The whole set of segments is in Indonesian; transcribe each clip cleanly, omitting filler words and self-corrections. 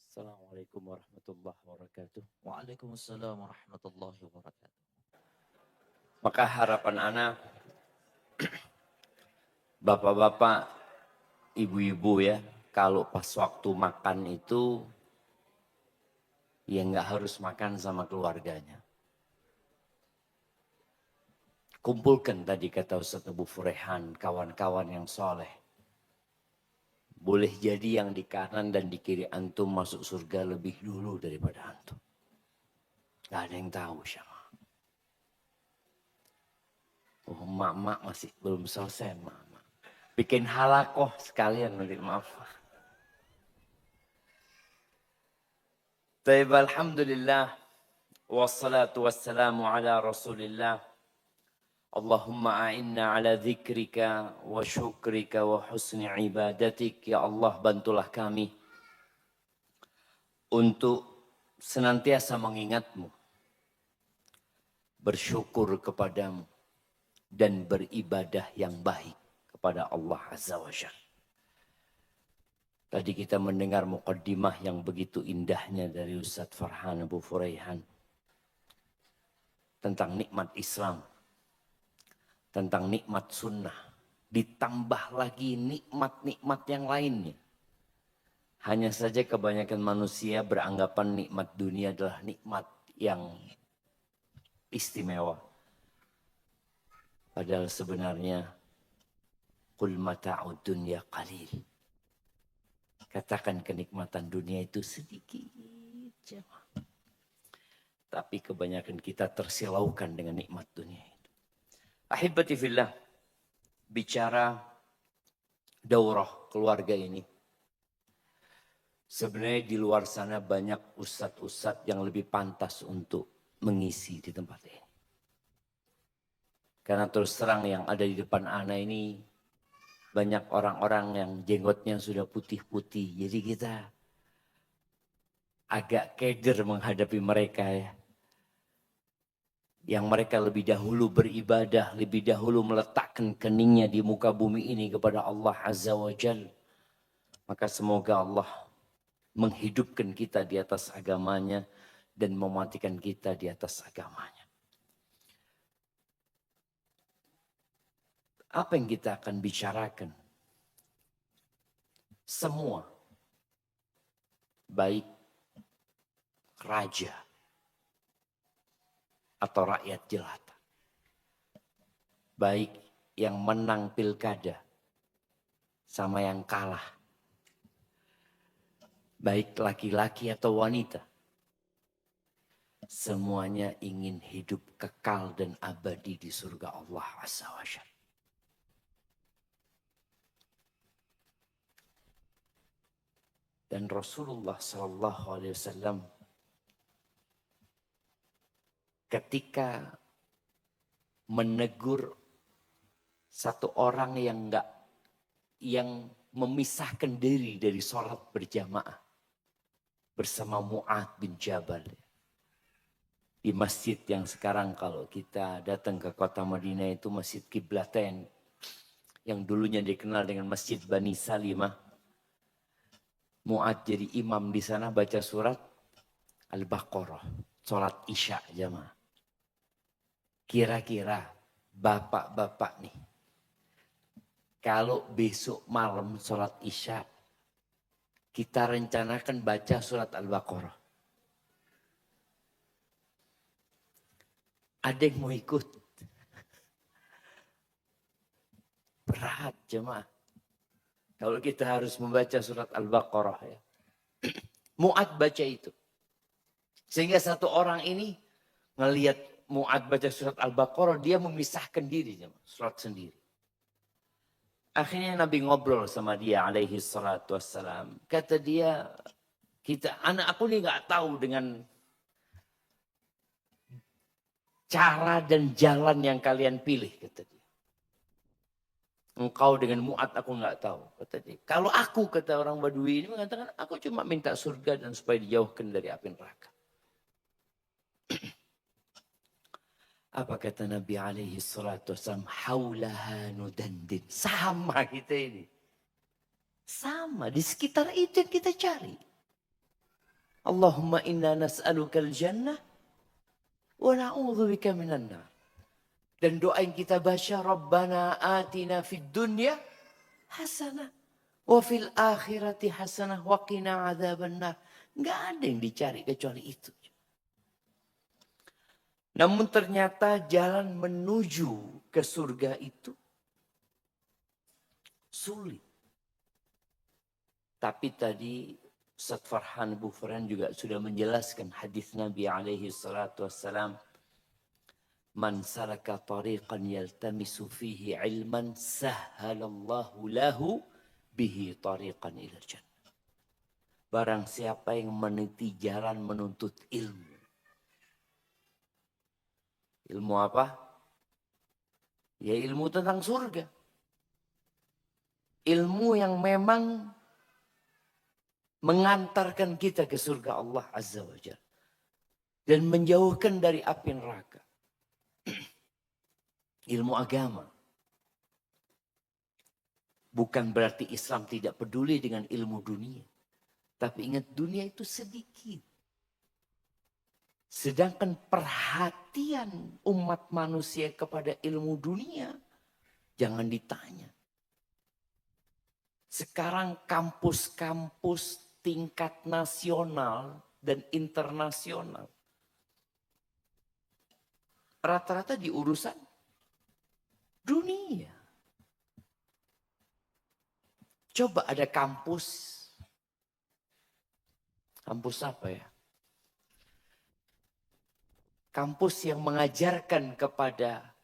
Assalamualaikum warahmatullahi wabarakatuh. Waalaikumsalam warahmatullahi wabarakatuh. Maka harapan anak, bapak-bapak, ibu-ibu ya, kalau pas waktu makan itu, ya nggak harus makan sama keluarganya. Kumpulkan tadi kata Ustaz Abu Furehan, kawan-kawan yang soleh. Boleh jadi yang di kanan dan di kiri antum masuk surga lebih dulu daripada antum. Gak ada yang tahu siapa. Oh, mak masih belum selesai, mak. Bikin halakoh sekalian nanti, maaf. Taib alhamdulillah. Wassalatu wassalamu ala rasulillah. Allahumma a'inna ala dzikrika wa syukrika wa husni ibadatik. Ya Allah, bantulah kami untuk senantiasa mengingatmu, bersyukur kepadamu, dan beribadah yang baik kepada Allah Azza wa Jalla. Tadi kita mendengar muqaddimah yang begitu indahnya dari Ustaz Farhan Abu Furaihan tentang nikmat Islam, tentang nikmat sunnah, ditambah lagi nikmat-nikmat yang lainnya. Hanya saja kebanyakan manusia beranggapan nikmat dunia adalah nikmat yang istimewa. Padahal sebenarnya qul mata'ud dunya qalil. Katakan kenikmatan dunia itu sedikit. Tapi kebanyakan kita tersilaukan dengan nikmat dunia itu. Ahibati fillah, bicara daurah keluarga ini. Sebenarnya di luar sana banyak ustadz-ustadz yang lebih pantas untuk mengisi di tempat ini. Karena terus terang yang ada di depan ana ini banyak orang-orang yang jenggotnya sudah putih-putih. Jadi kita agak keder menghadapi mereka ya. Yang mereka lebih dahulu beribadah, lebih dahulu meletakkan keningnya di muka bumi ini kepada Allah Azza wa Jal. Maka semoga Allah menghidupkan kita di atas agamanya dan mematikan kita di atas agamanya. Apa yang kita akan bicarakan? Semua, baik raja atau rakyat jelata, baik yang menang pilkada sama yang kalah, baik laki-laki atau wanita, semuanya ingin hidup kekal dan abadi di surga Allah Azza wa Jalla. Dan Rasulullah SAW ketika menegur satu orang yang memisahkan diri dari sholat berjamaah bersama Mu'adz bin Jabal di masjid yang sekarang kalau kita datang ke kota Madinah itu Masjid Qiblatain yang dulunya dikenal dengan Masjid Bani Salimah. Mu'adz jadi imam di sana baca surat Al-Baqarah, sholat Isya jamaah. Kira-kira bapak-bapak nih, kalau besok malam sholat Isya, kita rencanakan baca surat Al-Baqarah. Ada yang mau ikut? Berat jemaah. Kalau kita harus membaca surat Al-Baqarah ya. Mu'adz baca itu. Sehingga satu orang ini ngelihat Mu'adz baca surat Al-Baqarah, dia memisahkan diri jemaah, surat sendiri. Akhirnya Nabi ngobrol sama dia alaihi salatu wassalam. Kata dia, anak aku ini gak tahu dengan cara dan jalan yang kalian pilih, kata dia. Engkau dengan Mu'adz aku nggak tahu, kata dia. Kalau aku, kata orang Badui ini mengatakan, aku cuma minta surga dan supaya dijauhkan dari api neraka. Apa kata Nabi alaihi salatu wassalam? Haulaha nudandin. Sama kita ini. Sama, di sekitar itu yang kita cari. Allahumma inna nas'alukal jannah wa na'udzubika minan nar. Dan doa yang kita baca, Rabbana atina fid dunya hasanah wa fil akhirati hasanah wa qina adzabannar. Enggak ada yang dicari kecuali itu. Namun ternyata jalan menuju ke surga itu sulit. Tapi tadi Ustaz Farhan Bufran juga sudah menjelaskan hadis Nabi alaihi salatu wassalam. Man salaka tariqan yaltamisu fihi ilman sahhalallahu lahu bihi tariqan ila jannah. Barang siapa yang meniti jalan menuntut ilmu. Ilmu apa? Ya ilmu tentang surga. Ilmu yang memang mengantarkan kita ke surga Allah Azza wa Jalla. Dan menjauhkan dari api neraka. Ilmu agama. Bukan berarti Islam tidak peduli dengan ilmu dunia. Tapi ingat dunia itu sedikit. Sedangkan perhatian umat manusia kepada ilmu dunia. Jangan ditanya. Sekarang kampus-kampus tingkat nasional dan internasional. Rata-rata di urusan dunia. Coba ada kampus. Kampus apa ya? Kampus yang mengajarkan kepada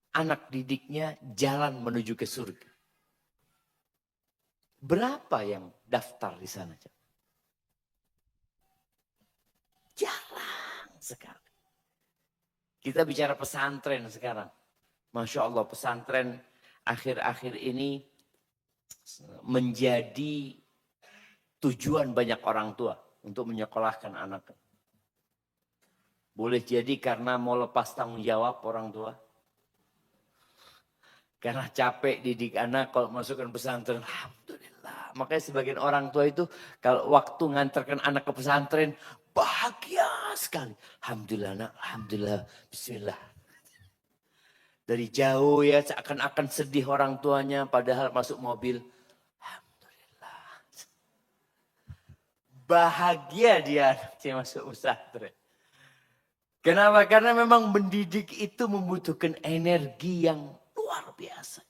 anak didiknya jalan menuju ke surga. Berapa yang daftar di sana? Jarang sekali. Kita bicara pesantren sekarang. Masya Allah pesantren akhir-akhir ini menjadi tujuan banyak orang tua untuk menyekolahkan anak. Boleh jadi karena mau lepas tanggung jawab orang tua. Karena capek didik anak kalau masukkan pesantren. Alhamdulillah. Makanya sebagian orang tua itu kalau waktu ngantarkan anak ke pesantren bahagia sekali. Alhamdulillah anak, alhamdulillah, bismillah. Dari jauh ya seakan-akan sedih orang tuanya padahal masuk mobil. Alhamdulillah. Bahagia dia masuk pesantren. Kenapa? Karena memang mendidik itu membutuhkan energi yang luar biasa.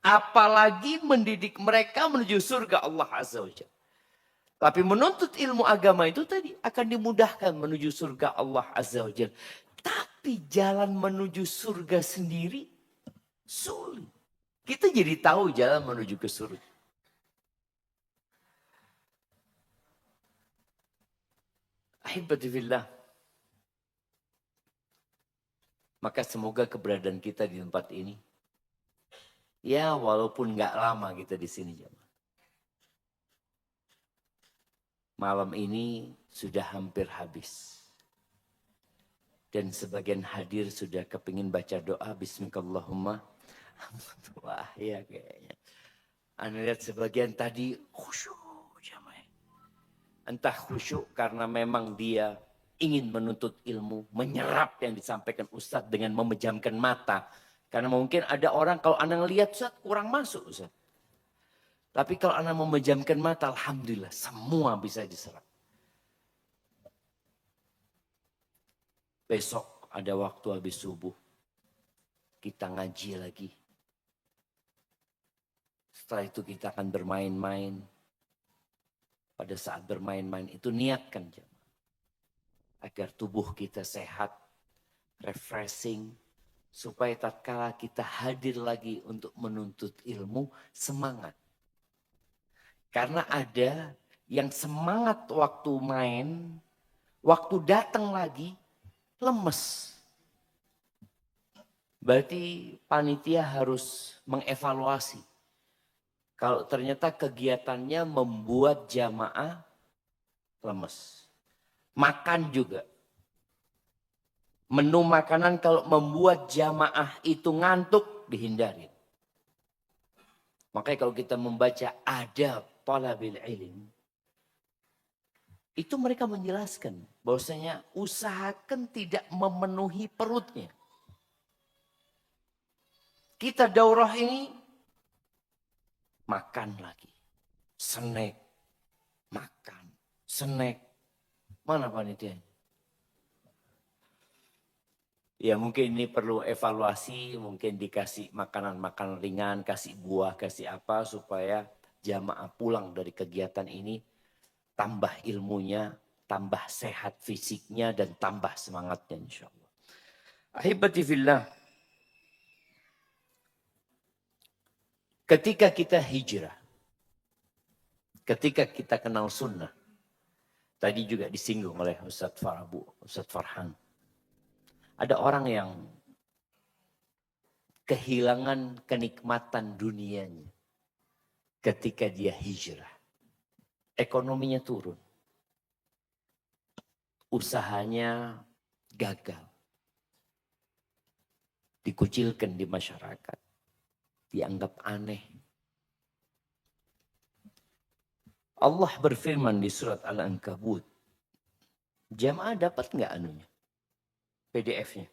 Apalagi mendidik mereka menuju surga Allah Azza wa Jalla. Tapi menuntut ilmu agama itu tadi akan dimudahkan menuju surga Allah Azza wa Jalla. Tapi jalan menuju surga sendiri sulit. Kita jadi tahu jalan menuju ke surga. Ahibati fillah. Maka semoga keberadaan kita di tempat ini. Ya walaupun gak lama kita di sini. Malam ini sudah hampir habis. Dan sebagian hadir sudah kepingin baca doa. Bismillahirrahmanirrahim. Wah ya kayaknya. Anda lihat sebagian tadi khusyuk. Entah khusyuk karena memang dia ingin menuntut ilmu, menyerap yang disampaikan Ustadz dengan memejamkan mata. Karena mungkin ada orang kalau Anda ngelihat Ustadz kurang masuk Ustadz. Tapi kalau Anda memejamkan mata, alhamdulillah semua bisa diserap. Besok ada waktu habis subuh. Kita ngaji lagi. Setelah itu kita akan bermain-main. Pada saat bermain-main itu niatkan agar tubuh kita sehat, refreshing, supaya tatkala kita hadir lagi untuk menuntut ilmu, semangat. Karena ada yang semangat waktu main, waktu datang lagi, lemes. Berarti panitia harus mengevaluasi. Kalau ternyata kegiatannya membuat jamaah lemes. Makan juga. Menu makanan kalau membuat jamaah itu ngantuk, dihindari. Makanya kalau kita membaca adab talabil ilm, itu mereka menjelaskan bahwasanya usahakan tidak memenuhi perutnya. Kita daurah ini makan lagi, snack, makan, snack. Mana panitia? Ya mungkin ini perlu evaluasi, mungkin dikasih makanan-makanan ringan, kasih buah, kasih apa supaya jamaah pulang dari kegiatan ini tambah ilmunya, tambah sehat fisiknya dan tambah semangatnya insyaallah. Ahibati fillah. Ketika kita hijrah, ketika kita kenal sunnah, tadi juga disinggung oleh Ustadz Farabu, Ustadz Farhan. Ada orang yang kehilangan kenikmatan dunianya ketika dia hijrah. Ekonominya turun. Usahanya gagal. Dikucilkan di masyarakat. Dianggap aneh. Allah berfirman di surat Al-Ankabut. Jamaah dapat nggak anunya? PDF-nya?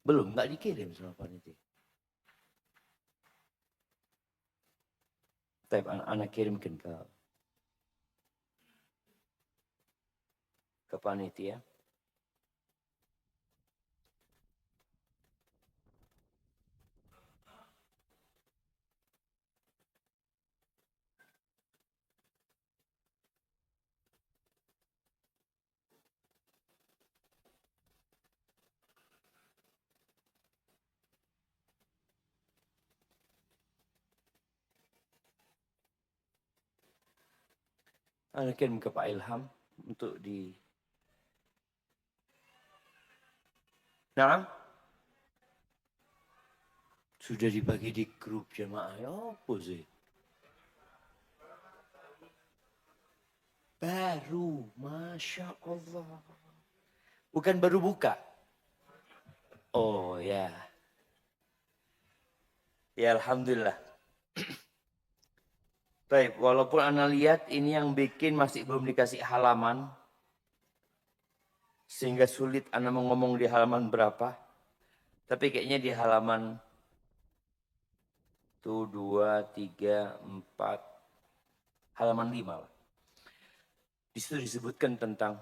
Belum, nggak dikirim sama panitia. Tapi anak kirimkan ke panitia. Anak kirim ke Pak Ilham untuk di... Nah, sudah dibagi di grup jamaah. Ya apa sih? Baru, Masya Allah. Bukan baru buka? Oh ya. Ya Alhamdulillah. Baik, walaupun Anda lihat ini yang bikin masih belum dikasih halaman. Sehingga sulit Anda ngomong di halaman berapa. Tapi kayaknya di halaman 1, 2, 3, 4, halaman 5 lah. Di situ disebutkan tentang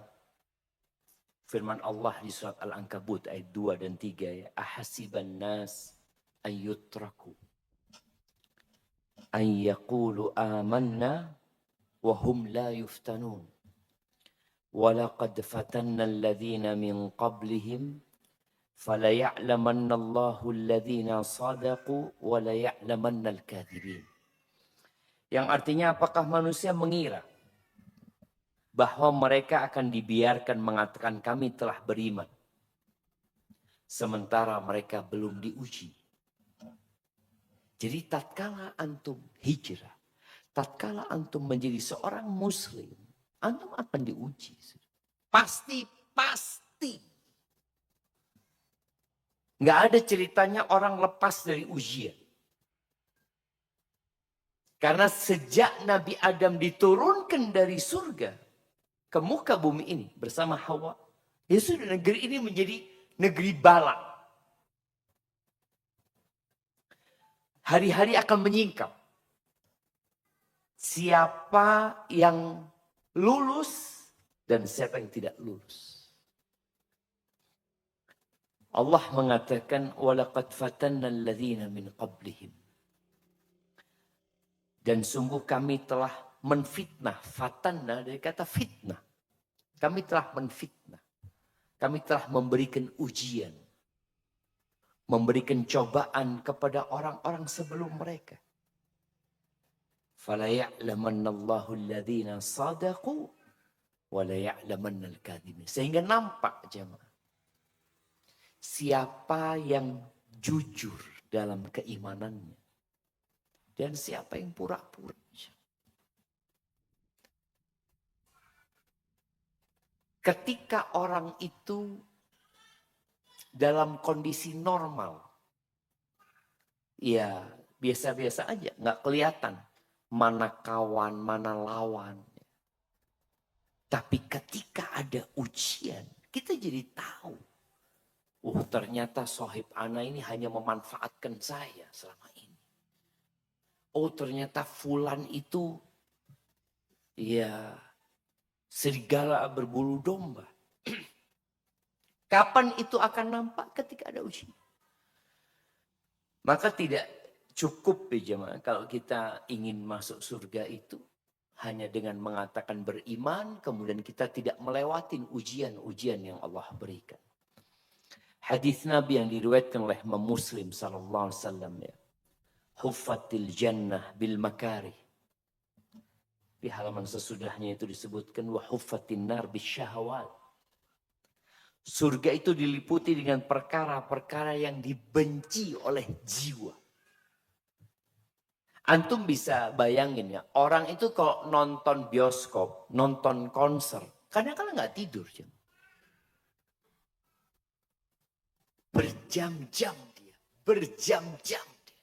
firman Allah di surat Al-Ankabut ayat 2 dan 3 ya. Ahasiban nas ayyutraku an yaqulu amanna wa hum la yuftanun. Walaqad fatanna alladhina min qablihim falaya'lamanna Allahu alladhina sadaqu wa laya'lamanna al-kadhibin. Yang artinya apakah manusia mengira bahwa mereka akan dibiarkan mengatakan kami telah beriman. Sementara mereka belum diuji. Jadi tatkala antum hijrah, tatkala antum menjadi seorang muslim, antum akan diuji. Pasti. Nggak ada ceritanya orang lepas dari ujian. Karena sejak Nabi Adam diturunkan dari surga ke muka bumi ini bersama Hawa, ya sudah negeri ini menjadi negeri bala. Hari-hari akan menyingkap. Siapa yang lulus dan siapa yang tidak lulus. Allah mengatakan walaqad fatanna alladhina min qablihim. Dan sungguh kami telah menfitnah, fatanna dari kata fitnah. Kami telah menfitnah. Kami telah memberikan ujian. Memberikan cobaan kepada orang-orang sebelum mereka. Fala ya'lamanna Allahu alladhina sadaqu wa la ya'lamanna al-kadhibin. Sehingga nampak jemaah. Siapa yang jujur dalam keimanannya. Dan siapa yang pura-pura. Ketika orang itu dalam kondisi normal. Ya biasa-biasa aja, nggak kelihatan. mana kawan, mana lawan. Tapi ketika ada ujian, kita jadi tahu. Ternyata sohib ana ini hanya memanfaatkan saya selama ini. Ternyata fulan itu ya serigala berbulu domba. Kapan itu akan nampak? Ketika ada ujian. Maka tidak cukup ya jemaah kalau kita ingin masuk surga itu hanya dengan mengatakan beriman, kemudian kita tidak melewatin ujian-ujian yang Allah berikan. Hadis Nabi yang diriwayatkan oleh Imam Muslim sallallahu alaihi wasallam ya. Huffatil jannah bil makari. Di halaman sesudahnya itu disebutkan wa huffatin nar bis syahawat. Surga itu diliputi dengan perkara-perkara yang dibenci oleh jiwa. Antum bisa bayangin ya, orang itu kalau nonton bioskop, nonton konser, kadang-kadang nggak tidur. Berjam-jam dia, berjam-jam dia.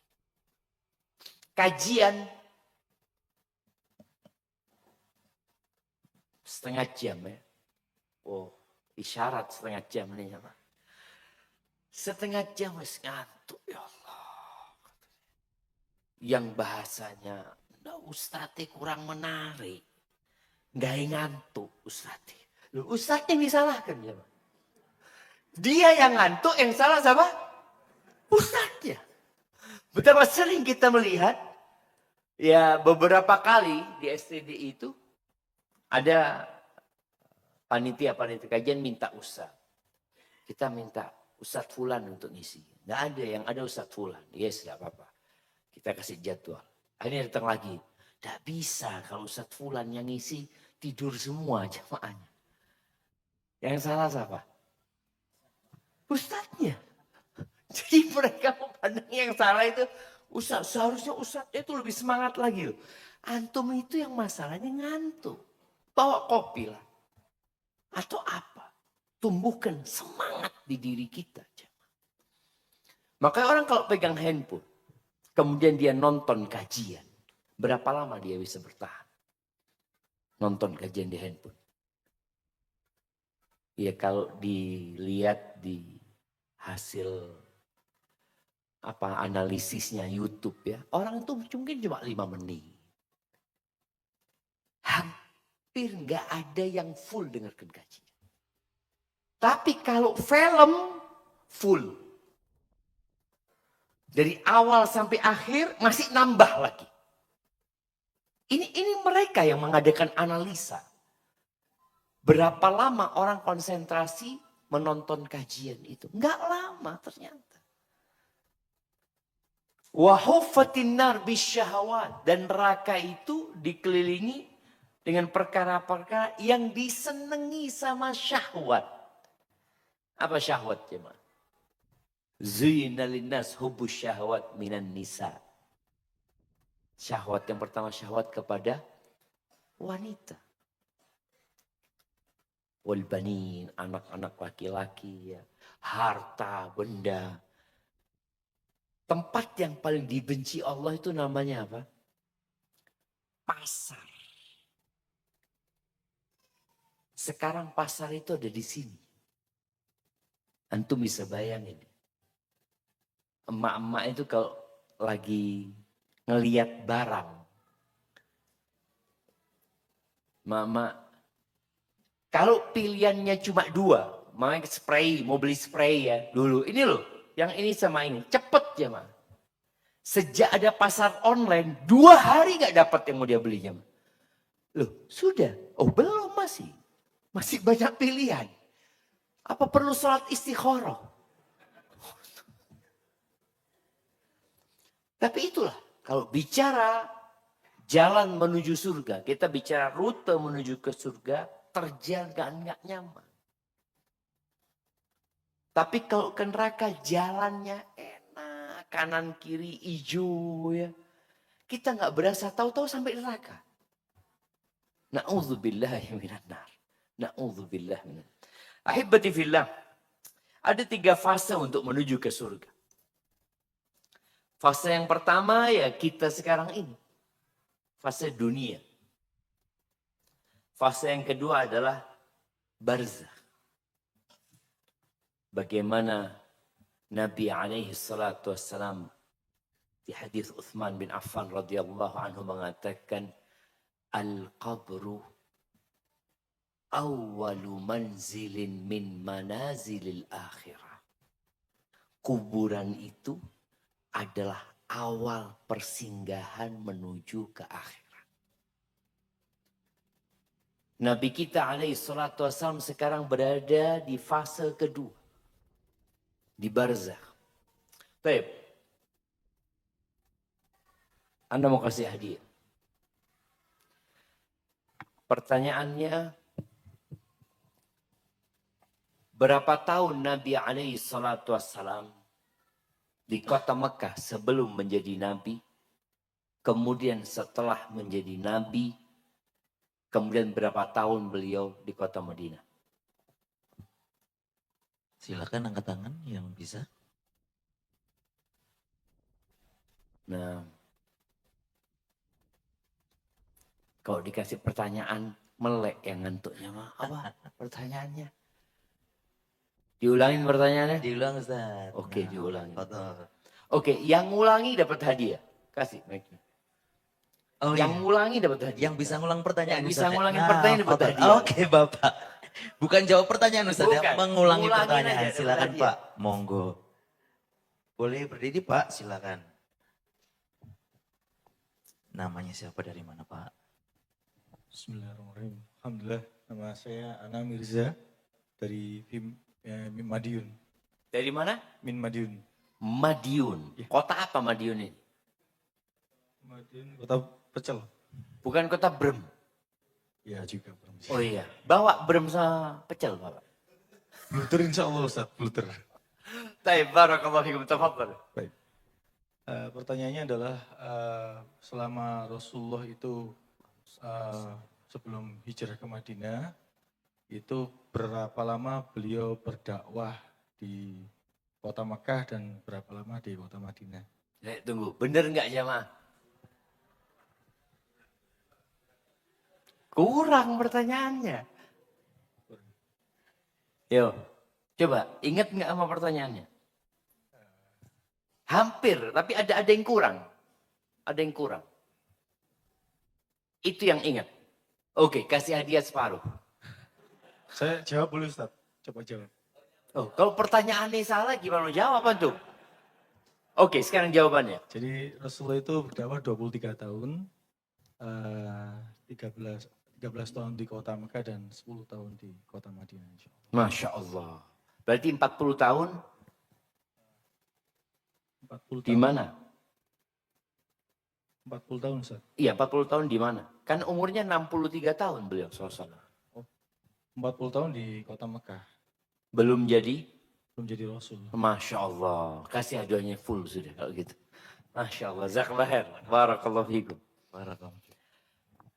Kajian, setengah jam ya. Isyarat setengah jam nih ya Pak. Setengah jam wis ngantuk ya Allah. Yang bahasanya, Ustadz kurang menarik. Nggak ngantuk Ustadz. Ustadz yang disalahkan ya Pak. Dia yang ngantuk, yang salah siapa? Ustadznya. Betapa sering kita melihat, ya beberapa kali di STD itu, ada panitia kajian minta Ustadz. Kita minta Ustadz Fulan untuk ngisi. Nggak ada, yang ada Ustadz Fulan. Yes, nggak apa-apa. Kita kasih jadwal. Akhirnya datang lagi. Nggak bisa kalau Ustadz Fulan yang ngisi, tidur semua jamaahnya. Yang salah siapa? Ustadznya. Jadi mereka memandang yang salah itu, Ustadz, seharusnya Ustadznya itu lebih semangat lagi loh. Antum itu yang masalahnya ngantuk. Bawa kopi lah. Atau apa? Tumbuhkan semangat di diri kita. Makanya orang kalau pegang handphone, kemudian dia nonton kajian, berapa lama dia bisa bertahan? Nonton kajian di handphone. Ya kalau dilihat di hasil analisisnya YouTube ya, orang itu mungkin cuma 5 menit. Hampir nggak ada yang full dengarkan kajian. Tapi kalau film full. Dari awal sampai akhir masih nambah lagi. Ini mereka yang mengadakan analisa. Berapa lama orang konsentrasi menonton kajian itu? Enggak lama ternyata. Wa huffatin nar bisyahawat. Dan neraka itu dikelilingi dengan perkara-perkara yang disenangi sama syahwat. Apa syahwat jemaah? Zuyina linnas hubbus syahwat minan nisa. Syahwat yang pertama syahwat kepada wanita. Wal banin, anak-anak laki-laki ya. Harta, benda. Tempat yang paling dibenci Allah itu namanya apa? Pasar. Sekarang pasar itu ada di sini. Antum bisa bayangin. Emak-emak itu kalau lagi ngeliat barang. Mama, kalau pilihannya cuma 2. Mamanya spray, mau beli spray ya dulu. Ini loh, yang ini sama ini. Cepet ya Ma. Sejak ada pasar online, 2 hari gak dapat yang mau dia belinya. Loh, sudah. Oh belum masih. Masih banyak pilihan. Apa perlu sholat istikharah? Tapi itulah, kalau bicara jalan menuju surga, kita bicara rute menuju ke surga, terjaga nggak nyaman. Tapi kalau ke neraka jalannya enak, kanan kiri hijau ya. Kita nggak berasa tahu-tahu sampai neraka. Na'udzubillahi minan nar. Na'udzubillahi minan. Ahibati fillah. Ada 3 fase untuk menuju ke surga. Fase yang pertama ya kita sekarang ini. fase dunia. Fase yang kedua adalah barzakh. Bagaimana Nabi alaihi salatu wassalam di hadis Utsman bin Affan radhiyallahu anhu mengatakan al-qabru awwalu manzilin min manazilil akhirah. Kuburan itu adalah awal persinggahan menuju ke akhirat. Nabi kita alaihi salatu wassalam sekarang berada di fase kedua. Di barzakh. Baik. Anda mau kasih hadiah. Pertanyaannya, berapa tahun Nabi alaihi salatu wassalam di kota Mekah sebelum menjadi Nabi, kemudian setelah menjadi Nabi, kemudian berapa tahun beliau di kota Madinah? Silakan angkat tangan yang bisa. Nah, kalau dikasih pertanyaan melek yang ngantuknya mah apa pertanyaannya? Diulangin pertanyaannya? Diulang Ustaz. Oke, diulangi. Betul. Oke, yang ngulangi dapat hadiah. Kasih mic-nya. Oh, Yang iya. ngulangi dapat hadiah. Yang bisa ngulang pertanyaan. Yang bisa Ustaz, ya? ngulangin pertanyaan dapat betul. hadiah. Oke Bapak. Bukan jawab pertanyaan Ustaz ya, Bukan, mengulangi ngulangin pertanyaan. aja, dapat Silakan hadiah. Pak, monggo. Boleh berdiri Pak, silakan. Namanya siapa, dari mana Pak? Bismillahirrahmanirrahim. Alhamdulillah, nama saya Ana Mirza dari Min Madiun. Dari mana? Min Madiun. Madiun. Iya. Kota apa Madiun ini? Madiun, kota Pecel. Bukan kota Brem. Ya juga. Oh iya. Bawa Brem sama pecel Bapak. Bluter insya Allah Ustaz, bluter. Taib barakallahu fikum, tafadhal. Baik. Pertanyaannya adalah selama Rasulullah itu sebelum hijrah ke Madinah, itu berapa lama beliau berdakwah di kota Makkah dan berapa lama di kota Madinah? Tunggu, bener nggak jamaah? Kurang pertanyaannya. Yo, coba ingat nggak sama pertanyaannya? Hampir, tapi ada yang kurang. Ada yang kurang. Itu yang ingat. Oke, kasih hadiah separuh. Saya jawab boleh Ustaz? Coba jawab. Oh, kalau pertanyaannya salah gimana jawaban tuh? Oke, sekarang jawabannya. Jadi Rasulullah itu berdakwah 23 tahun, 13 tahun di kota Mekah dan 10 tahun di kota Madinah. Insyaallah. Masya Allah. Berarti 40 tahun 40 di tahun. mana? 40 tahun Ustaz. Iya, 40 tahun di mana? Kan umurnya 63 tahun beliau, SAW. 40 tahun di kota Mekah. Belum jadi? Belum jadi Rasul. Masya Allah. Kasih hadiahnya full sudah kalau gitu. Masya Allah. Jazakallah khair. Barakallahu fikum. Barakallahu.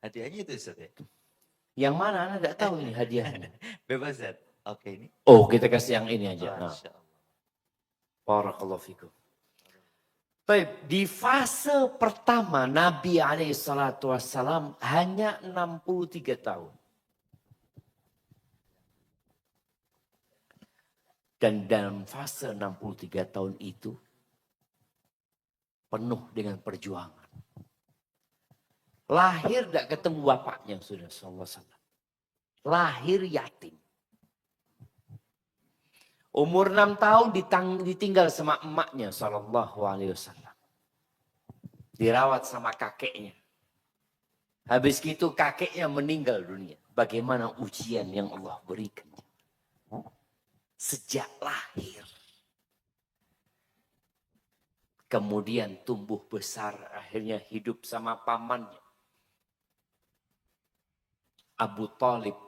Hadiahnya itu Ustaz ya? Yang mana? Anda tidak tahu ini hadiahnya. Bebas Ustaz. Oke, ini. Oh, kita kasih yang ini aja. Nah. Masya Allah. Barakallahu fikum. Baik, di fase pertama Nabi SAW hanya 63 tahun. Dan dalam fase 63 tahun itu penuh dengan perjuangan. Lahir tidak ketemu bapaknya sudah sallallahu alaihi wasallam. Lahir yatim. Umur 6 tahun ditinggal sama emaknya sallallahu alaihi wasallam. Dirawat sama kakeknya. Habis itu kakeknya meninggal dunia. Bagaimana ujian yang Allah berikan. Sejak lahir. Kemudian tumbuh besar, akhirnya hidup sama pamannya. Abu Talib.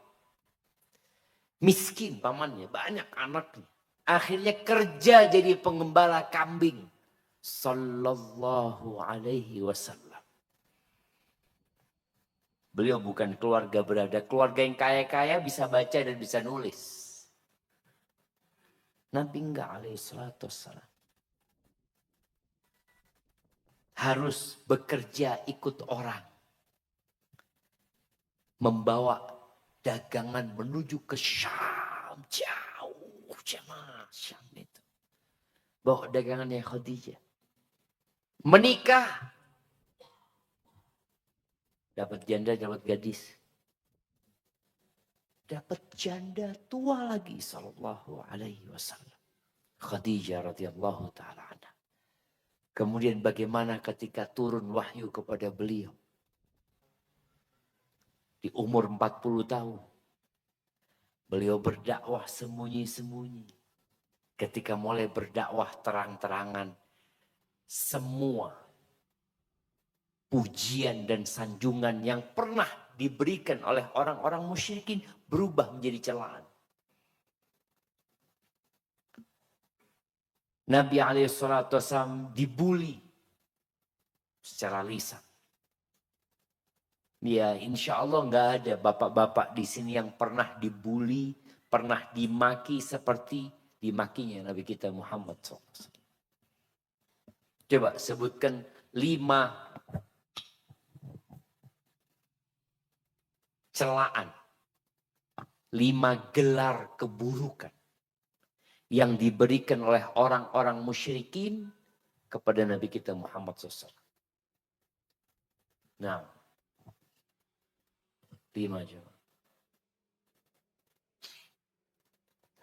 Miskin pamannya, banyak anaknya. Akhirnya kerja jadi pengembala kambing. Sallallahu alaihi wasallam. Beliau bukan keluarga berada. Keluarga yang kaya-kaya bisa baca dan bisa nulis. Nabi enggak alaihi salatu wassalam. Harus bekerja ikut orang. membawa dagangan menuju ke Syam, jauh jemaah Syam itu. Bawa dagangannya Khadijah. Menikah. Dapat janda, dapat gadis. Dapat janda tua lagi sallallahu alaihi wasallam. Khadijah radhiyallahu taala anha. Kemudian bagaimana ketika turun wahyu kepada beliau. Di umur 40 tahun. Beliau berdakwah sembunyi-sembunyi. Ketika mulai berdakwah terang-terangan. Semua pujian dan sanjungan yang pernah diberikan oleh orang-orang musyrikin berubah menjadi celaan. Nabi SAW dibully secara lisan. Ya insya Allah nggak ada bapak-bapak di sini yang pernah dibully, pernah dimaki seperti dimakinya Nabi kita Muhammad SAW. Coba sebutkan 5 celaan, 5 gelar keburukan yang diberikan oleh orang-orang musyrikin kepada Nabi kita Muhammad SAW. Nah, 5 coba.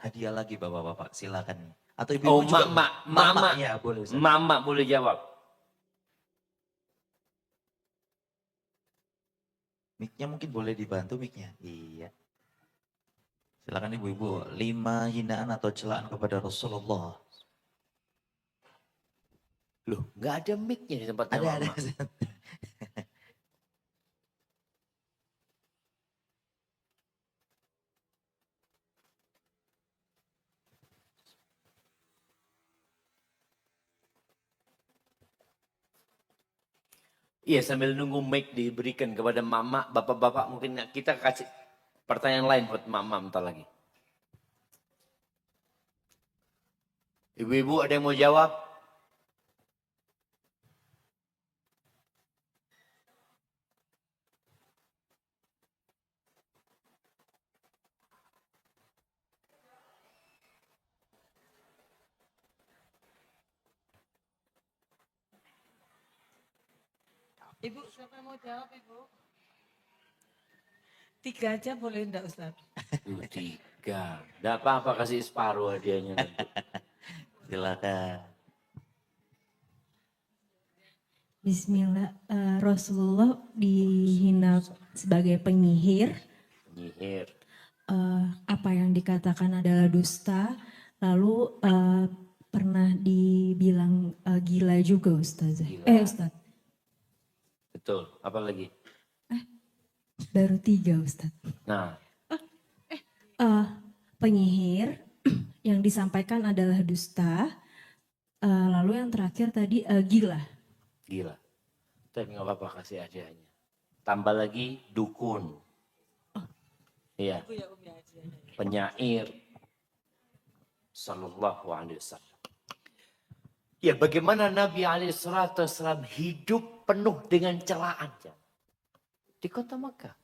Hadiah lagi bapak-bapak, silakan. Atau Oh, ibu-ibu juga. mama. Ya boleh Ustaz. Mama boleh jawab. Mic-nya mungkin boleh dibantu mic-nya. Iya. Silakan ibu-ibu. 5 hinaan atau celaan kepada Rasulullah. Loh, nggak ada mic-nya di tempatnya Ada. mama. Iya, sambil nunggu mic diberikan kepada mama, bapak-bapak mungkin kita kasih pertanyaan lain buat mama bentar lagi. Ibu-ibu ada yang mau jawab? Ibu, siapa yang mau jawab, Ibu? 3 aja boleh enggak, Ustaz? 3. Nggak apa-apa, kasih separuh hadiahnya nanti. Silakan. Bismillah, Rasulullah dihina sebagai penyihir. Penyihir. Apa yang dikatakan adalah dusta. Lalu pernah dibilang gila juga Ustazah. Gila. Ustaz, Betul. Apa lagi? baru 3 Ustaz. Nah, Penyihir yang disampaikan adalah dusta. Lalu yang terakhir tadi gila. gila. Tapi nggak apa-apa, kasih hadiahnya. Tambah lagi dukun. Iya. Ibu ya, Umi aja. Penyair. Sallallahu alaihi wasallam. Ya, bagaimana Nabi SAW hidup penuh dengan celaan. Di kota Makkah.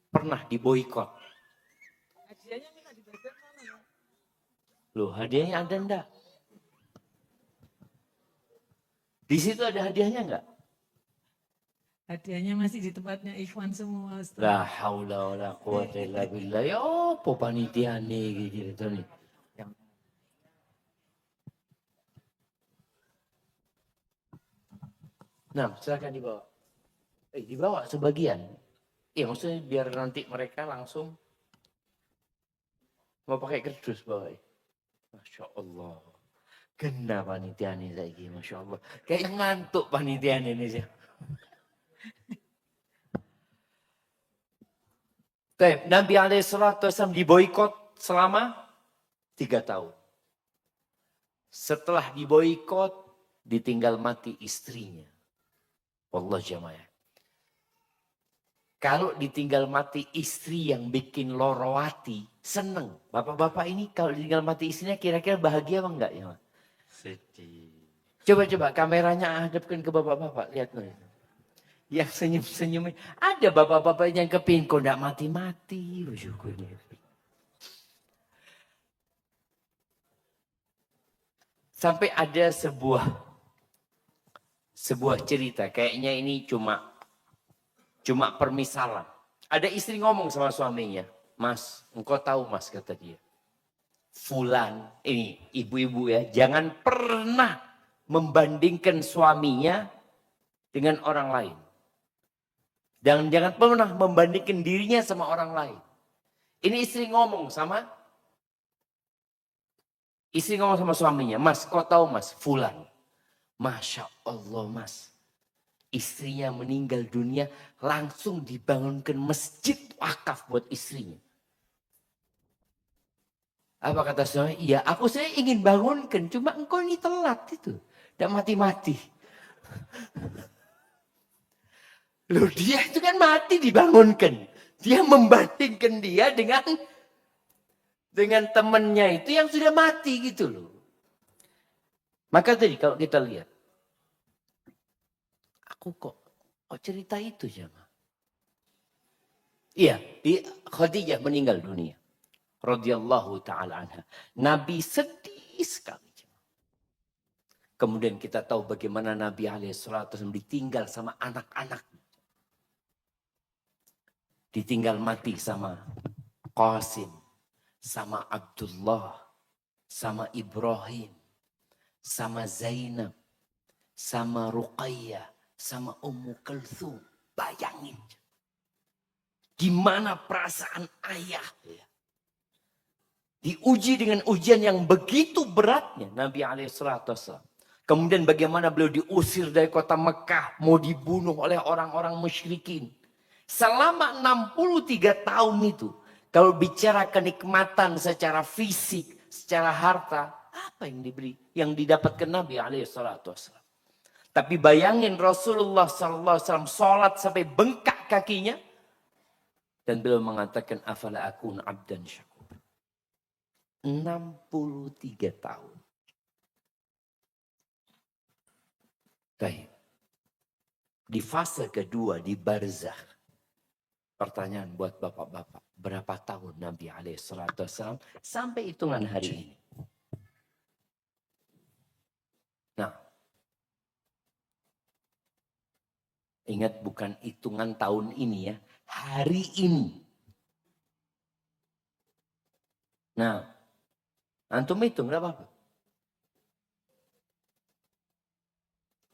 Pernah diboikot. Hadiahnya minta dibagian mana ya? Loh, hadiahnya ada enggak? Di situ ada hadiahnya enggak? Hadiahnya masih di tempatnya Ikhwan semua, Ustaz. La haula wala quwata illa billah. Ya apa panitia nih gitu nih. Nah, silakan dibawa. Dibawa sebagian. Iya, maksudnya biar nanti mereka langsung mau pakai kerdus bawa. Masya Allah. Kena panitia ini lagi, Masya Allah. Kayak ngantuk panitia ini sih. Nabi SAW diboikot selama 3 tahun. Setelah diboikot, ditinggal mati istrinya. Wallah jamaah. Kalau ditinggal mati istri yang bikin lorowati, seneng. Bapak-bapak ini kalau ditinggal mati istrinya kira-kira bahagia apa enggak ya? Sedih. Coba-coba kameranya hadapkan ke bapak-bapak. Lihat nih. Yang senyum-senyum. Ada bapak-bapak yang kepingin kok enggak mati-mati. Bersyukurnya. Sampai ada sebuah cerita. Kayaknya ini cuma permisalan. Ada istri ngomong sama suaminya. Mas, engkau tahu mas, kata dia. Fulan, ini ibu-ibu ya. Jangan pernah membandingkan suaminya dengan orang lain. Dan jangan pernah membandingkan dirinya sama orang lain. Ini istri ngomong sama suaminya. Mas, kau tahu mas, Fulan. Masya Allah mas. Istrinya meninggal dunia, langsung dibangunkan masjid wakaf buat istrinya. Apa kata suami? Iya, saya ingin bangunkan, cuma engkau ini telat itu. Tidak mati-mati. Loh dia itu kan mati dibangunkan. Dia membandingkan dia dengan temannya itu yang sudah mati gitu loh. Maka tadi kalau kita lihat. Aku kok cerita itu ya. Iya, Khadijah meninggal dunia. Radhiyallahu ta'ala anha. Nabi sedih sekali. Kemudian kita tahu bagaimana Nabi SAW ditinggal sama anak-anak. Ditinggal mati sama Qasim, sama Abdullah, sama Ibrahim, sama Zainab, sama Ruqayyah, sama Ummu Kulthum. Bayangin. Gimana perasaan ayah. Diuji dengan ujian yang begitu beratnya Nabi SAW. Kemudian bagaimana beliau diusir dari kota Mekah. Mau dibunuh oleh orang-orang musyrikin. Selama 63 tahun itu. Kalau bicara kenikmatan secara fisik, secara harta. Apa yang didapatkan Nabi SAW. Tapi bayangin Rasulullah SAW sholat sampai bengkak kakinya. Dan beliau mengatakan, afala akun abdan syakur. 63 tahun. Baik. Di fase kedua, di barzakh. Pertanyaan buat bapak-bapak. Berapa tahun Nabi SAW sampai hitungan hari ini? Nah. Ingat bukan hitungan tahun ini ya. Hari ini. Nah. Antum hitung berapa?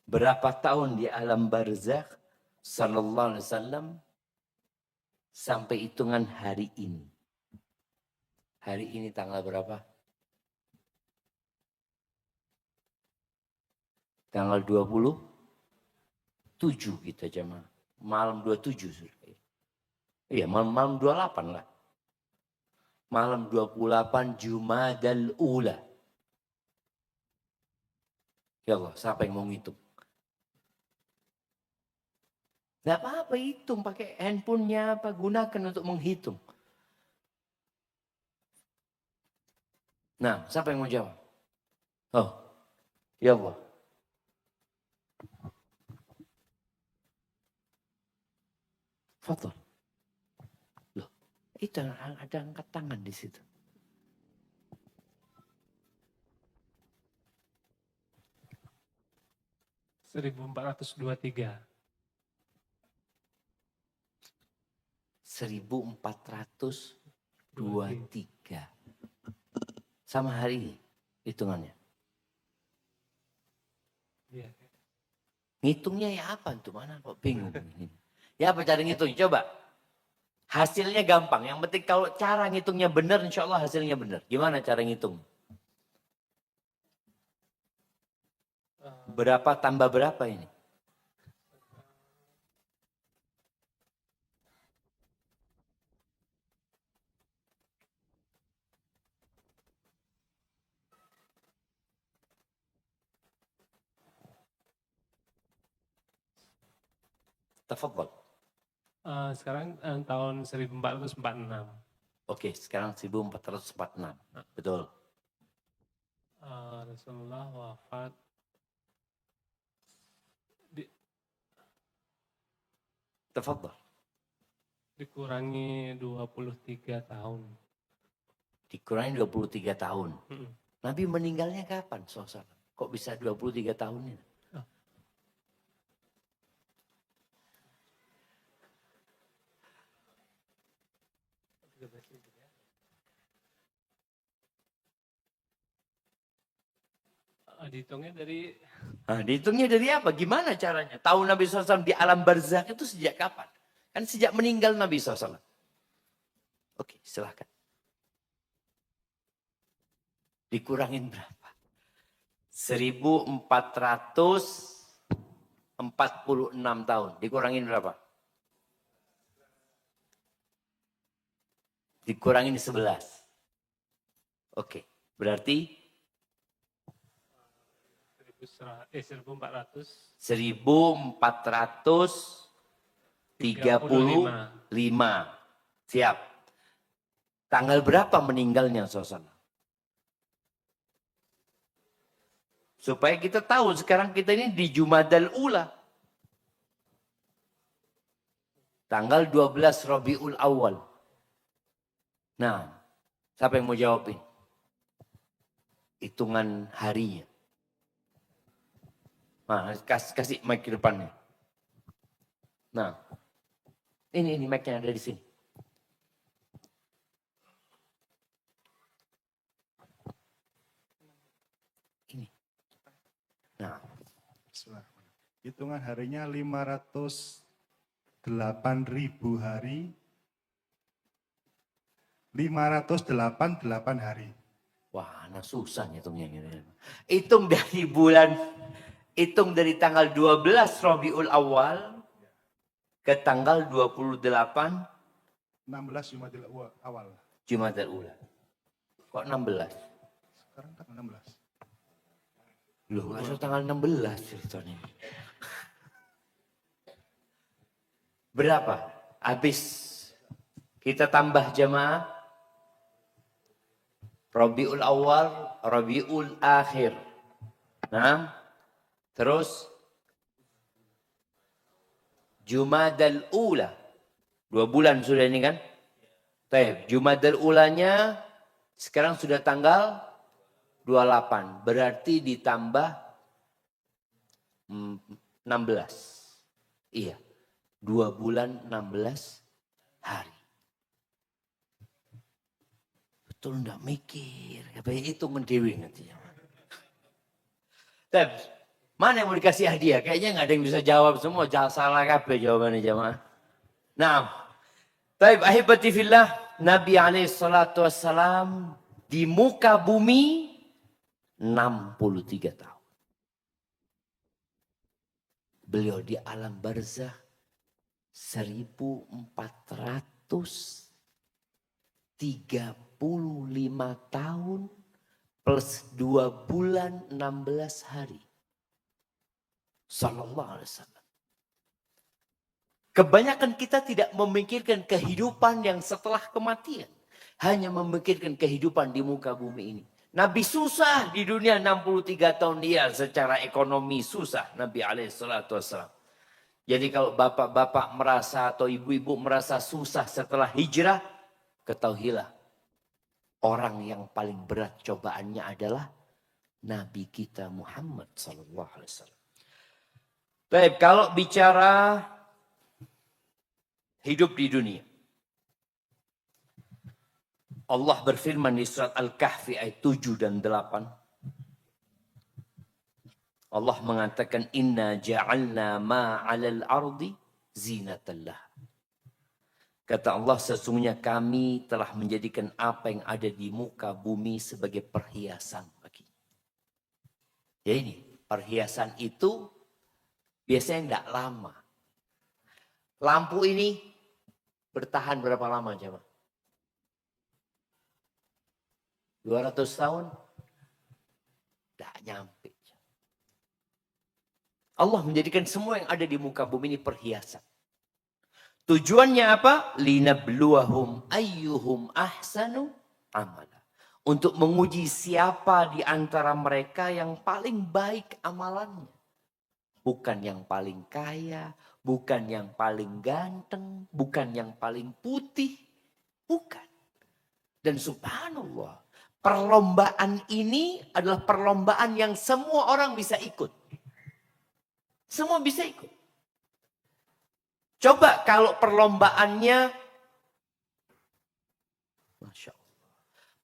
Berapa tahun di alam barzakh sallallahu alaihi wasallam sampai hitungan hari ini. Hari ini tanggal berapa? Tanggal 27 kita jamaah. Malam 27 sudah. Iya, malam 28 lah. Malam 28 Jumadal Ula. Ya Allah, siapa yang mau ngitung? Tidak apa-apa hitung, pakai handphonenya apa, gunakan untuk menghitung. Nah, siapa yang mau jawab? Oh, ya Allah. Fadol. Loh, itu ada angkat tangan di situ. Seribu 1423. 1423. Sama hari ini hitungannya. Iya. Ngitungnya ya apa tuh? Mana kok bingung. Ya apa cara ngitung? Coba. Hasilnya gampang. Yang penting kalau cara ngitungnya benar, insya Allah hasilnya benar. Gimana cara ngitung? Berapa tambah berapa ini? Tafadhol. Sekarang tahun 1446. Oke, sekarang 1446. Betul. Rasulullah wafat Tafadhal. Dikurangi 23 tahun. Dikurangi 23 tahun. Mm-mm. Nabi meninggalnya kapan? SAW? Kok bisa 23 tahun ini? Dihitungnya dari Nah, dihitungnya dari apa? Gimana caranya? Tahu Nabi SAW di alam barzakh itu sejak kapan? Kan sejak meninggal Nabi SAW. Oke, silahkan. Dikurangin berapa? 1446 tahun. Dikurangin berapa? Dikurangin 11. Oke, berarti 1435. 1435. Siap. Tanggal berapa meninggalnya Sosana? Supaya kita tahu sekarang kita ini di Jumadal Ula. Tanggal 12 Rabiul Awal. Nah, siapa yang mau jawabin? Hitungan harinya. Nah, kasih mic ke depannya. Nah, ini mic-nya ada di sini. Ini. Nah, hitungan harinya 508.000 hari. 588 hari. wah, nah susah hitungnya. Hitung dari bulan, hitung dari tanggal 12 Rabiul Awal ke tanggal 28 16 Jumadil awal. Jumadal Ula. Kok 16? Sekarang tanggal 16. Loh, nggak tanggal 16 ceritanya. Berapa? Habis kita tambah jamaah Rabiul Awal, Rabiul Akhir. Nah, terus Jumadal Ula. 2 bulan sudah ini kan? Baik, Jumadal Ulanya sekarang sudah tanggal 28. Berarti ditambah 16. Iya. 2 bulan 16 hari. Betul enggak mikir. Kayak itu mendewi nanti. Tapi, mana yang mau dikasih hadiah? Kayaknya nggak ada yang bisa jawab semua. Jangan salah kabeh jawabannya jamaah. Nah, baik ahibati fillah, Nabi alaihissalatu wassalam di muka bumi 63 tahun. Beliau di alam barzakh 1435 tahun plus 2 bulan 16 hari. Sallallahu alaihi wasallam. Kebanyakan kita tidak memikirkan kehidupan yang setelah kematian. Hanya memikirkan kehidupan di muka bumi ini. Nabi susah di dunia 63 tahun dia secara ekonomi susah. Nabi alaihissalatu wassalam. Jadi kalau bapak-bapak merasa atau ibu-ibu merasa susah setelah hijrah. Ketahuilah. Orang yang paling berat cobaannya adalah Nabi kita Muhammad sallallahu alaihi wasallam. Baik, kalau bicara hidup di dunia. Allah berfirman di surat Al-Kahfi ayat 7 dan 8. Allah mengatakan inna ja'alna ma 'alal ardi zinatallah. Kata Allah sesungguhnya kami telah menjadikan apa yang ada di muka bumi sebagai perhiasan bagi. Ya ini, perhiasan itu biasanya tidak lama. Lampu ini bertahan berapa lama coba? 200 tahun? Tidak nyampe. Allah menjadikan semua yang ada di muka bumi ini perhiasan. Tujuannya apa? Linabluwahum ayyuhum ahsanu amala. Untuk menguji siapa di antara mereka yang paling baik amalannya. Bukan yang paling kaya, Bukan yang paling ganteng, bukan yang paling putih, bukan. Dan subhanallah, perlombaan ini adalah perlombaan yang semua orang bisa ikut. Semua bisa ikut. Coba kalau perlombaannya, Masya Allah.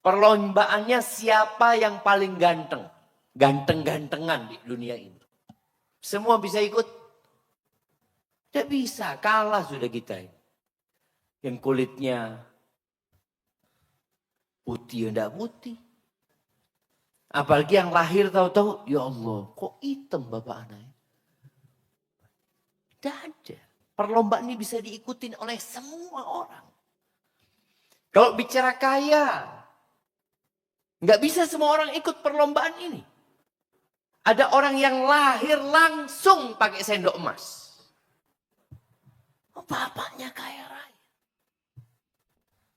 Perlombaannya siapa yang paling ganteng. Ganteng-gantengan di dunia ini. Semua bisa ikut. Tidak bisa, kalah sudah kita ini. Yang kulitnya putih, tidak putih. Apalagi yang lahir tahu-tahu, ya Allah, kok hitam bapak anak. Tidak ada. Perlombaan ini bisa diikutin oleh semua orang. Kalau bicara kaya, nggak bisa semua orang ikut perlombaan ini. Ada orang yang lahir langsung pakai sendok emas. Oh, bapaknya kaya raya.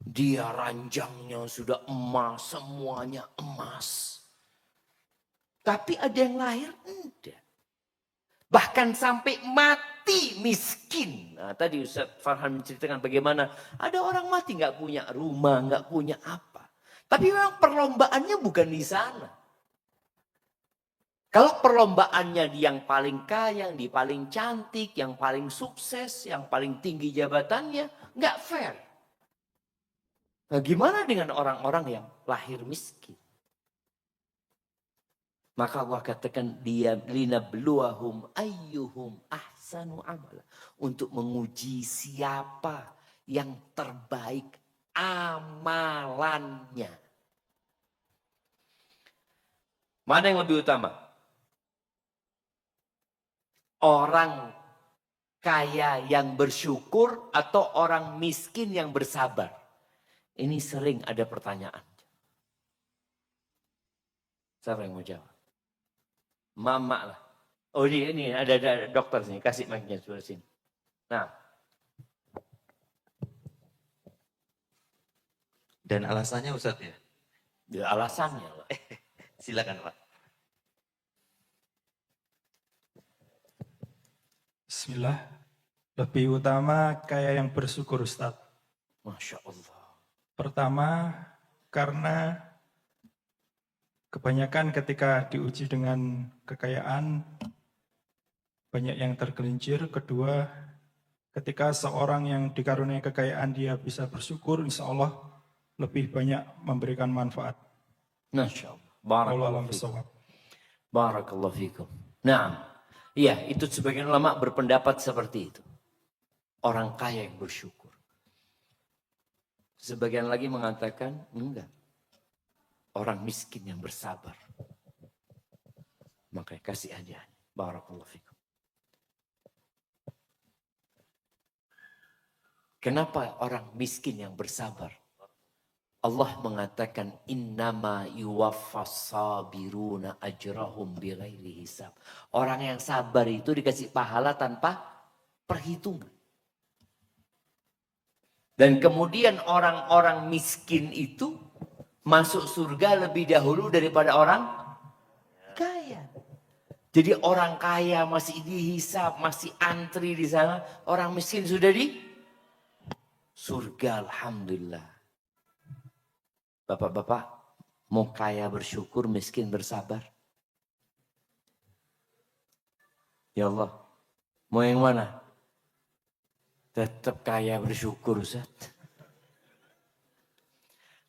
Dia ranjangnya sudah emas, semuanya emas. Tapi ada yang lahir enggak. Bahkan sampai mati miskin. Nah, tadi Ustaz Farhan menceritakan bagaimana ada orang mati nggak punya rumah, nggak punya apa. Tapi memang perlombaannya bukan di sana. Kalau perlombaannya di yang paling kaya, yang di paling cantik, yang paling sukses, yang paling tinggi jabatannya, nggak fair. Nah, gimana dengan orang-orang yang lahir miskin? Maka Allah katakan dia linabluwahum ayyuhum ahsanu amala. Untuk menguji siapa yang terbaik amalannya. Mana yang lebih utama? Orang kaya yang bersyukur atau orang miskin yang bersabar? Ini sering ada pertanyaan. Siapa yang mau jawab? Mama lah. Oh ini ada dokter sini. Kasih mic-nya sebelah sini. Nah. Dan alasannya Ustadz ya? Ya alasannya lah. Silakan Pak. Bismillah. Lebih utama kayak yang bersyukur Ustaz. Masya Allah. Pertama, karena kebanyakan ketika diuji dengan kekayaan, banyak yang tergelincir. Kedua, ketika seorang yang dikaruniai kekayaan dia bisa bersyukur, insya Allah lebih banyak memberikan manfaat. Masya Allah. Barakallahu fikum. Barakallahu fikum. Nah, iya itu sebagian ulama berpendapat seperti itu. Orang kaya yang bersyukur. Sebagian lagi mengatakan enggak. Orang miskin yang bersabar. Makanya kasih hadiah. Barakallahu fikum. Kenapa orang miskin yang bersabar? Allah mengatakan innama yuwaffas sabiruna ajrahum bighairi hisab. Orang yang sabar itu dikasih pahala tanpa perhitungan. Dan kemudian orang-orang miskin itu masuk surga lebih dahulu daripada orang kaya. Jadi orang kaya masih dihisab, masih antri di sana. Orang miskin sudah di surga, alhamdulillah. Bapak-bapak, mau kaya bersyukur, miskin bersabar? Ya Allah, mau yang mana? Tetap kaya bersyukur, Ustaz.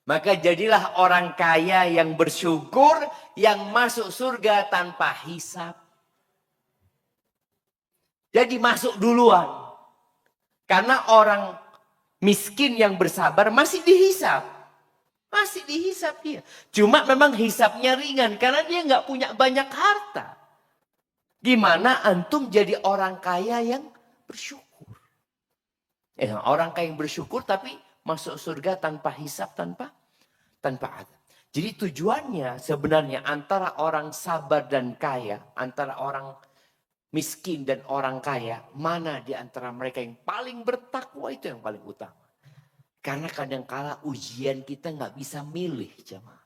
Maka jadilah orang kaya yang bersyukur, yang masuk surga tanpa hisab. Jadi masuk duluan. Karena orang miskin yang bersabar masih dihisab. Masih dihisap dia. Cuma memang hisapnya ringan karena dia nggak punya banyak harta. Gimana antum jadi orang kaya yang bersyukur? Orang kaya yang bersyukur tapi masuk surga tanpa hisap, tanpa adab. Jadi tujuannya sebenarnya antara orang sabar dan kaya, antara orang miskin dan orang kaya, mana di antara mereka yang paling bertakwa itu yang paling utama. Karena kadangkala ujian kita nggak bisa milih, jemaah.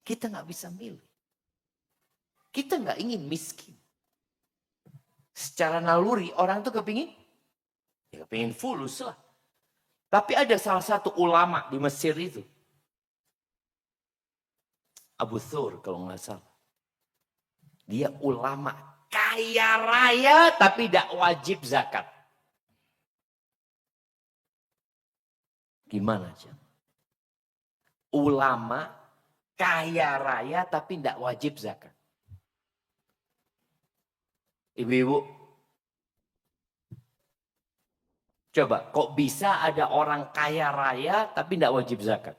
Kita nggak bisa milih. Kita nggak ingin miskin. Secara naluri orang tuh kepingin, ya kepingin fulus lah. Tapi ada salah satu ulama di Mesir itu, Abu Thur kalau nggak salah. Dia ulama kaya raya tapi tidak wajib zakat. Gimana aja? Ulama kaya raya tapi tidak wajib zakat. Ibu-ibu, coba kok bisa ada orang kaya raya tapi tidak wajib zakat?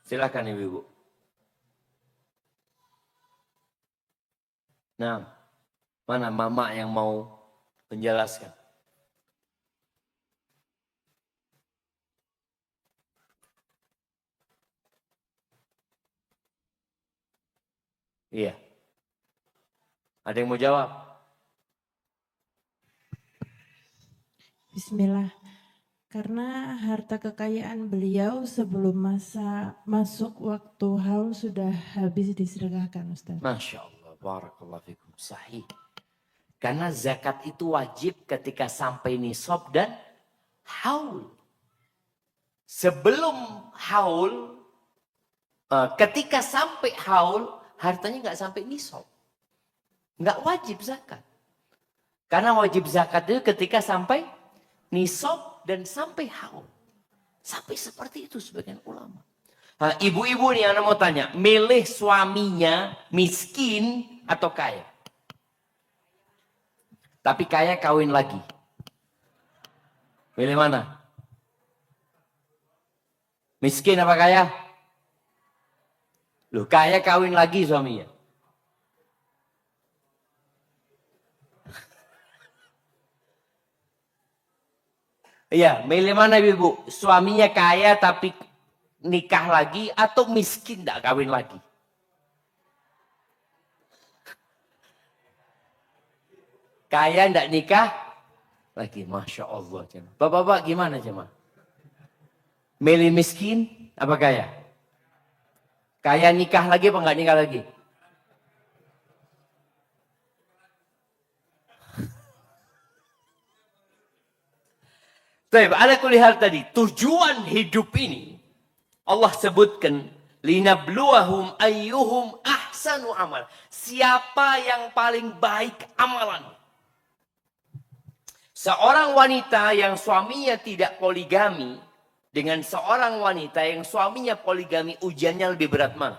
Silakan ibu-ibu. Nah, mana mama yang mau menjelaskan? Iya. Ada yang mau jawab? Bismillah. Karena harta kekayaan beliau sebelum masa masuk waktu haul sudah habis disedekahkan, Ustaz. Masya Allah, barakallahu fikum. Sahih. Karena zakat itu wajib ketika sampai nisab dan haul. Sebelum haul, ketika sampai haul, hartanya nggak sampai nisab. Nggak wajib zakat. Karena wajib zakat itu ketika sampai nisab dan sampai haul. Sampai seperti itu sebagian ulama. Nah, ibu-ibu nih anak mau tanya, milih suaminya miskin atau kaya? Tapi kaya kawin lagi. Milih mana? Miskin apa kaya? Loh, kaya kawin lagi suaminya. Iya, milih mana ibu? Suaminya kaya tapi nikah lagi atau miskin tidak kawin lagi? Kaya tidak nikah lagi, Masya Allah. Bapak-bapak gimana cuma? Milih miskin apa kaya? Kaya nikah lagi apa enggak nikah lagi? Ada kulihat tadi, tujuan hidup ini Allah sebutkan linabluwahum ayyuhum ahsanu amal. Siapa yang paling baik amalan? Seorang wanita yang suaminya tidak poligami dengan seorang wanita yang suaminya poligami, ujiannya lebih berat mana?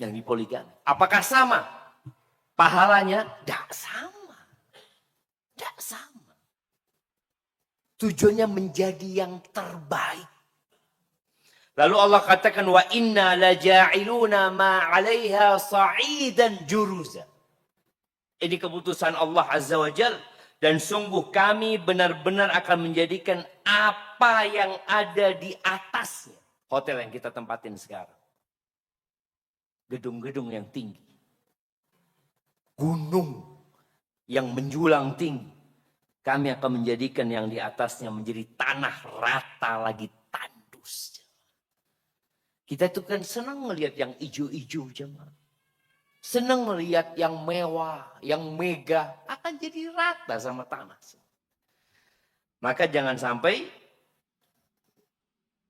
Yang dipoligami. Apakah sama? Pahalanya? Tidak sama. Tidak sama. Tujuannya menjadi yang terbaik. Lalu Allah katakan wa inna laja'iluna ma 'alaiha sa'idan juruza. Ini keputusan Allah Azza wa Jalla, dan sungguh kami benar-benar akan menjadikan apa yang ada di atasnya. Hotel yang kita tempatin sekarang. Gedung-gedung yang tinggi. Gunung yang menjulang tinggi. Kami akan menjadikan yang di atasnya menjadi tanah rata lagi tandus. Kita itu kan senang melihat yang hijau-hijau jemaah. Senang melihat yang mewah, yang megah. Akan jadi rata sama tanah. Maka jangan sampai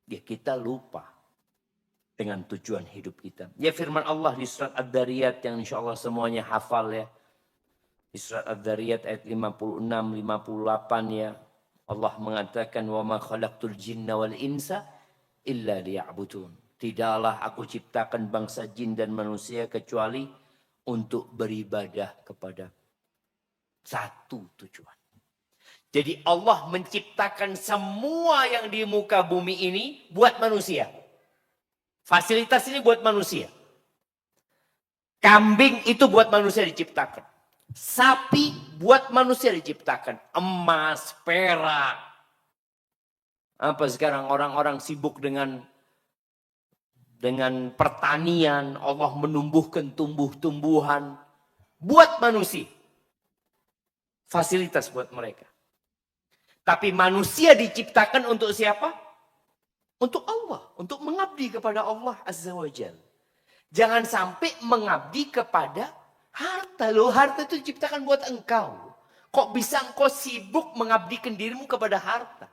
ya kita lupa dengan tujuan hidup kita. Ya firman Allah di surat Ad-Dariyat yang insya Allah semuanya hafal ya. Di surat Ad-Dariyat ayat 56, 58 ya. Allah mengatakan, وَمَا خَلَقْتُ الْجِنَّ وَالْإِنْسَ إِلَّا لِيَعْبُدُونَ. Tidaklah aku ciptakan bangsa jin dan manusia kecuali untuk beribadah kepada satu tujuan. Jadi Allah menciptakan semua yang di muka bumi ini buat manusia. Fasilitas ini buat manusia. Kambing itu buat manusia diciptakan. Sapi buat manusia diciptakan. Emas, perak. Apa sekarang orang-orang sibuk dengan pertanian. Allah menumbuhkan tumbuh-tumbuhan. Buat manusia. Fasilitas buat mereka. Tapi manusia diciptakan untuk siapa? Untuk Allah. Untuk mengabdi kepada Allah Azza wa Jalla. Jangan sampai mengabdi kepada harta. Loh, harta itu diciptakan buat engkau. Kok bisa engkau sibuk mengabdikan dirimu kepada harta?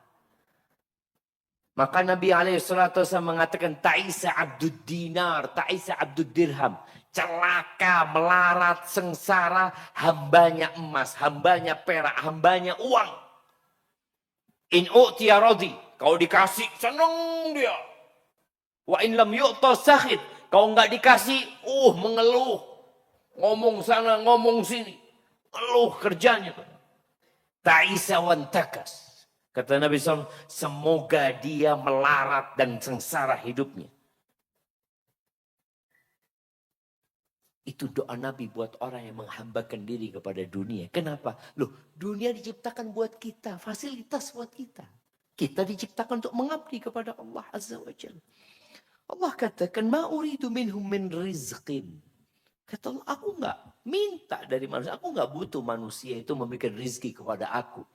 Maka Nabi SAW mengatakan, Ta'isa abdud dinar, ta'isa abdud dirham. Celaka, melarat, sengsara, hambanya emas, hambanya perak, hambanya uang. In u'tiya radhi. Kau dikasih, senang dia. Wa in lam yu'ta sakhid. Kau enggak dikasih, mengeluh. Ngomong sana, ngomong sini. Ngeluh kerjanya. Ta'isa wan takas. Kata Nabi SAW, semoga dia melarat dan sengsara hidupnya. Itu doa Nabi buat orang yang menghambakan diri kepada dunia. Kenapa? Loh, dunia diciptakan buat kita, fasilitas buat kita. Kita diciptakan untuk mengabdi kepada Allah Azza wa Jalla. Allah katakan, ma uridu minhum min rizqin. Kata Allah, aku enggak minta dari manusia. Aku enggak butuh manusia itu memberikan rizki kepada aku.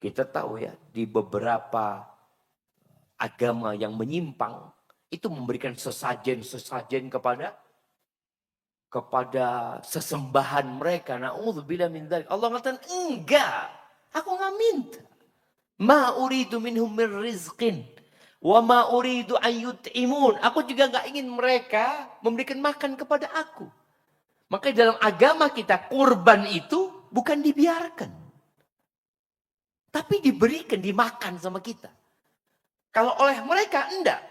Kita tahu ya, di beberapa agama yang menyimpang, itu memberikan sesajen-sesajen kepada sesembahan mereka. Na'udzubillah min dzalik. Allah mengatakan, enggak. Aku enggak minta. Ma uridu minhum min rizqin. Wa ma uridu an yut'imun. Aku juga enggak ingin mereka memberikan makan kepada aku. Maka dalam agama kita, kurban itu bukan dibiarkan. Tapi diberikan, dimakan sama kita. Kalau oleh mereka, enggak.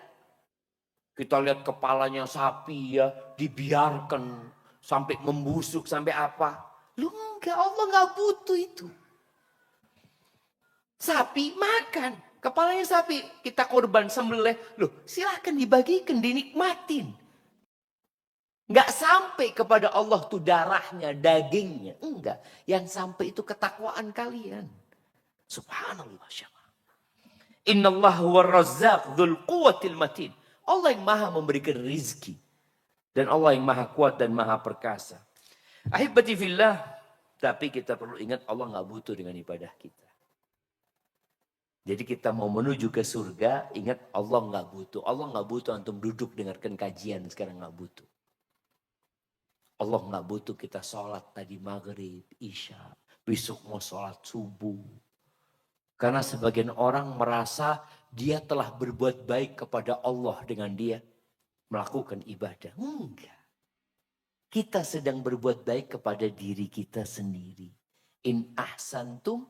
Kita lihat kepalanya sapi ya, dibiarkan. Sampai membusuk, sampai apa. Lu enggak, Allah enggak butuh itu. Sapi makan. Kepalanya sapi, kita korban sembelih. Loh, silahkan dibagikan, dinikmatin. Enggak sampai kepada Allah tuh darahnya, dagingnya. Enggak. Yang sampai itu ketakwaan kalian. Subhanallah. Inna Allah huwa razzaq dhul quwatil matin. Allah yang maha memberikan rizki. Dan Allah yang maha kuat dan maha perkasa. Ahibati fillah. Tapi kita perlu ingat Allah nggak butuh dengan ibadah kita. Jadi kita mau menuju ke surga, ingat Allah nggak butuh. Allah nggak butuh antum duduk dengarkan kajian, sekarang nggak butuh. Allah nggak butuh kita sholat tadi maghrib, isya. Besok mau sholat subuh. Karena sebagian orang merasa dia telah berbuat baik kepada Allah dengan dia melakukan ibadah. Enggak. Kita sedang berbuat baik kepada diri kita sendiri. In ahsantum,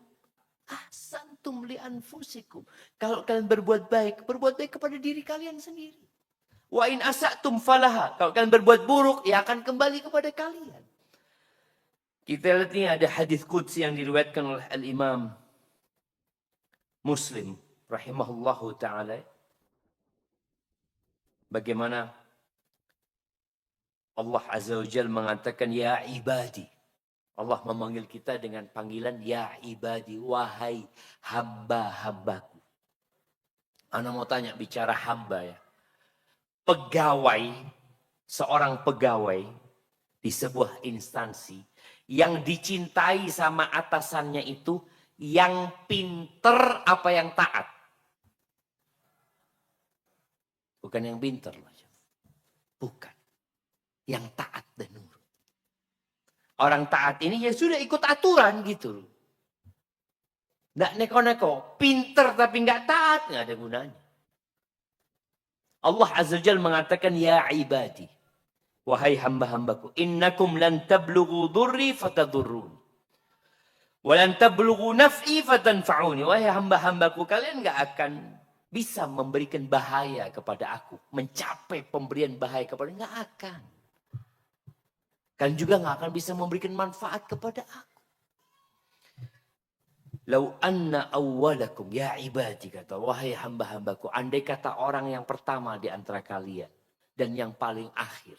ahsantum li anfusikum. Kalau kalian berbuat baik kepada diri kalian sendiri. Wa in asatum falaha. Kalau kalian berbuat buruk, ya akan kembali kepada kalian. Kita lihat ini ada hadis qudsi yang diriwayatkan oleh Al-Imam Muslim rahimahullahu ta'ala. Bagaimana Allah Azza wa Jalla mengatakan, ya ibadi. Allah memanggil kita dengan panggilan, ya ibadi, wahai hamba-hambaku. Ana mau tanya, bicara hamba ya. Pegawai, seorang pegawai di sebuah instansi yang dicintai sama atasannya itu yang pinter apa yang taat? Bukan yang pinter. Bukan. Yang taat dan nurut. Orang taat ini ya sudah ikut aturan gitu. Nggak neko-neko. Pinter tapi nggak taat. Nggak ada gunanya. Allah Azza wa Jalla mengatakan, ya ibadi. Wahai hamba-hambaku. Innakum lan tablughu dhurri fatadurruni. Walan tablughu naf'i fatanfa'uni. Wahai hamba-hambaku, kalian nggak akan bisa memberikan bahaya kepada aku. Mencapai pemberian bahaya kepada, nggak akan. Kalian juga nggak akan bisa memberikan manfaat kepada aku. Lau anna awwalakum ya ibadi, kata wahai hamba-hambaku. Andai kata orang yang pertama di antara kalian. Dan yang paling akhir.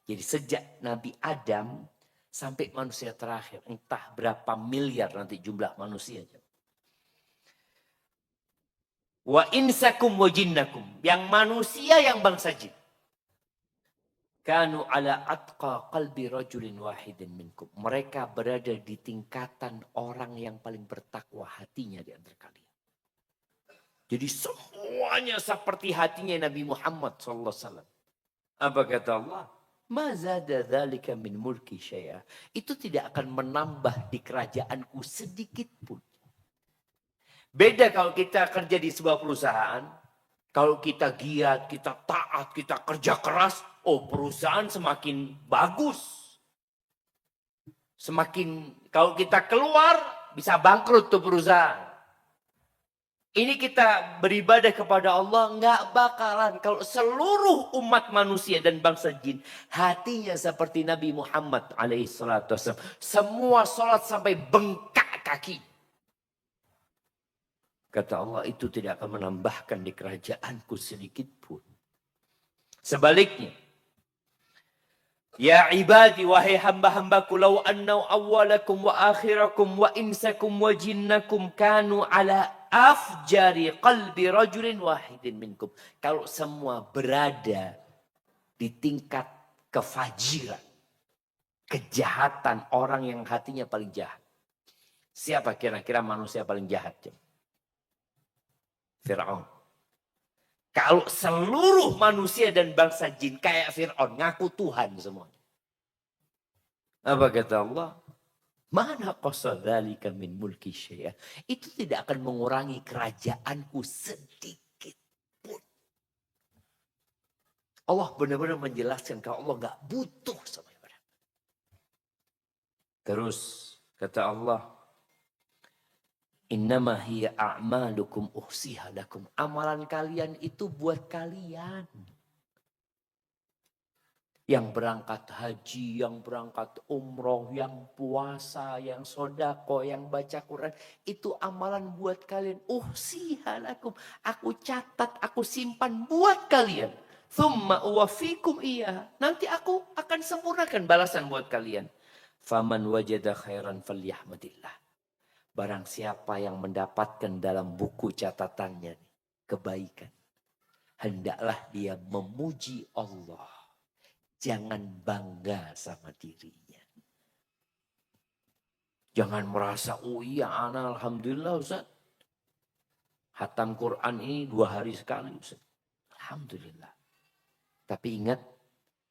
Jadi sejak Nabi Adam sampai manusia terakhir. Entah berapa miliar nanti jumlah manusianya. Wa insakum wa jinnakum. Yang manusia, yang bangsa jin. Kanu ala atqa qalbi rajulin wahidin minkum. Mereka berada di tingkatan orang yang paling bertakwa hatinya di antara kalian. Jadi semuanya seperti hatinya Nabi Muhammad SAW. Apa kata Allah? Ma zada dzalika min mulki syai'a. Itu tidak akan menambah di kerajaanku sedikit pun. Beda kalau kita kerja di sebuah perusahaan. Kalau kita giat, kita taat, kita kerja keras. Oh, perusahaan semakin bagus. Semakin kalau kita keluar bisa bangkrut tuh perusahaan. Ini kita beribadah kepada Allah nggak bakalan kalau seluruh umat manusia dan bangsa jin hatinya seperti Nabi Muhammad alaihissalatu wassalam. Semua sholat sampai bengkak kaki. Kata Allah itu tidak akan menambahkan di kerajaanku sedikit pun. Sebaliknya. Ya ibadi wahai hamba-hambaku law anna awwalakum wa akhirakum wa insakum wa jinnakum kanu ala afjari qalbi rajulin wahidin minkum. Kalau semua berada di tingkat kefajiran, kejahatan orang yang hatinya paling jahat. Siapa kira-kira manusia paling jahat? Fir'aun. Kalau seluruh manusia dan bangsa jin kayak Fir'aun, ngaku Tuhan semuanya. Apa kata Allah? Mana qasadzalika min mulki syai'a. Itu tidak akan mengurangi kerajaanku sedikit pun. Allah benar-benar menjelaskan kalau Allah nggak butuh sama ibadah. Terus kata Allah, innama hiya a'malukum uhsiha lakum. Amalan kalian itu buat kalian. Yang berangkat haji, yang berangkat umroh, yang puasa, yang sodako, yang baca Quran. Itu amalan buat kalian. Uhsiha lakum. Aku catat, aku simpan buat kalian. Thumma uwafikum iya. Nanti aku akan sempurnakan balasan buat kalian. Faman wajada khairan falyahmadillah. Barang siapa yang mendapatkan dalam buku catatannya kebaikan. Hendaklah dia memuji Allah. Jangan bangga sama dirinya. Jangan merasa, oh iya ana alhamdulillah Ustaz. Hatam Quran ini 2 hari sekali Ustaz. Alhamdulillah. Tapi ingat,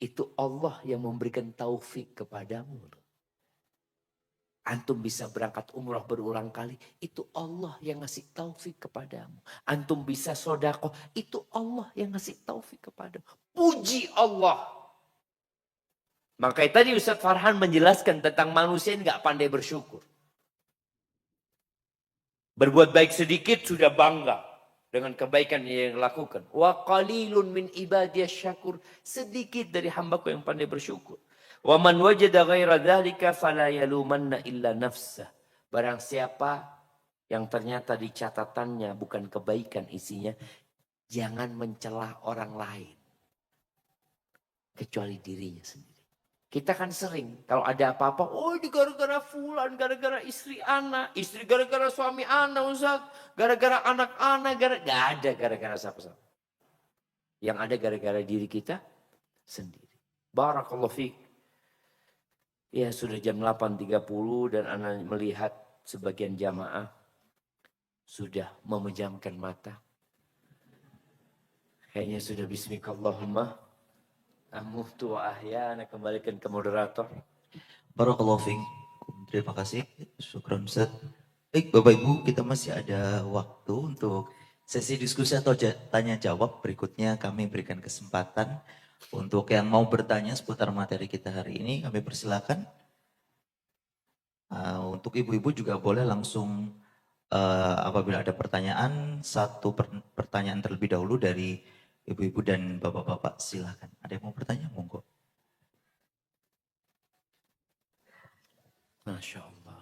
itu Allah yang memberikan taufik kepadamu. Antum bisa berangkat umrah berulang kali. Itu Allah yang ngasih taufik kepadamu. Antum bisa sodako. Itu Allah yang ngasih taufik kepadamu. Puji Allah. Makanya tadi Ustaz Farhan menjelaskan tentang manusia yang gak pandai bersyukur. Berbuat baik sedikit sudah bangga dengan kebaikan yang lakukan. Wa qalilun min ibadiyas syakur. Sedikit dari hambaku yang pandai bersyukur. Wa man wajada ghaira dzalika fala yalumanna illa nafsah. Barang siapa yang ternyata di catatannya bukan kebaikan isinya, jangan mencela orang lain kecuali dirinya sendiri. Kita kan sering kalau ada apa-apa, oh ini gara-gara fulan, gara-gara istri anak, istri gara-gara suami anak, Ustaz, gara-gara anak anak, gak ada gara-gara siapa-siapa. Yang ada gara-gara diri kita sendiri. Barakallahu fiik. Ya sudah jam 8.30 dan ana melihat sebagian jamaah sudah memejamkan mata. Kayaknya sudah bismikallahumma. Amuhtu wa ahya, ana kembalikan ke moderator. Barakallahu fiik. Terima kasih. Syukran Ustaz. Baik Bapak Ibu, kita masih ada waktu untuk sesi diskusi atau tanya jawab. Berikutnya kami berikan kesempatan untuk yang mau bertanya seputar materi kita hari ini, kami persilakan. Untuk ibu-ibu juga boleh langsung apabila ada pertanyaan, satu pertanyaan terlebih dahulu dari ibu-ibu dan bapak-bapak, silakan. Ada yang mau bertanya? Monggo. Masya Allah,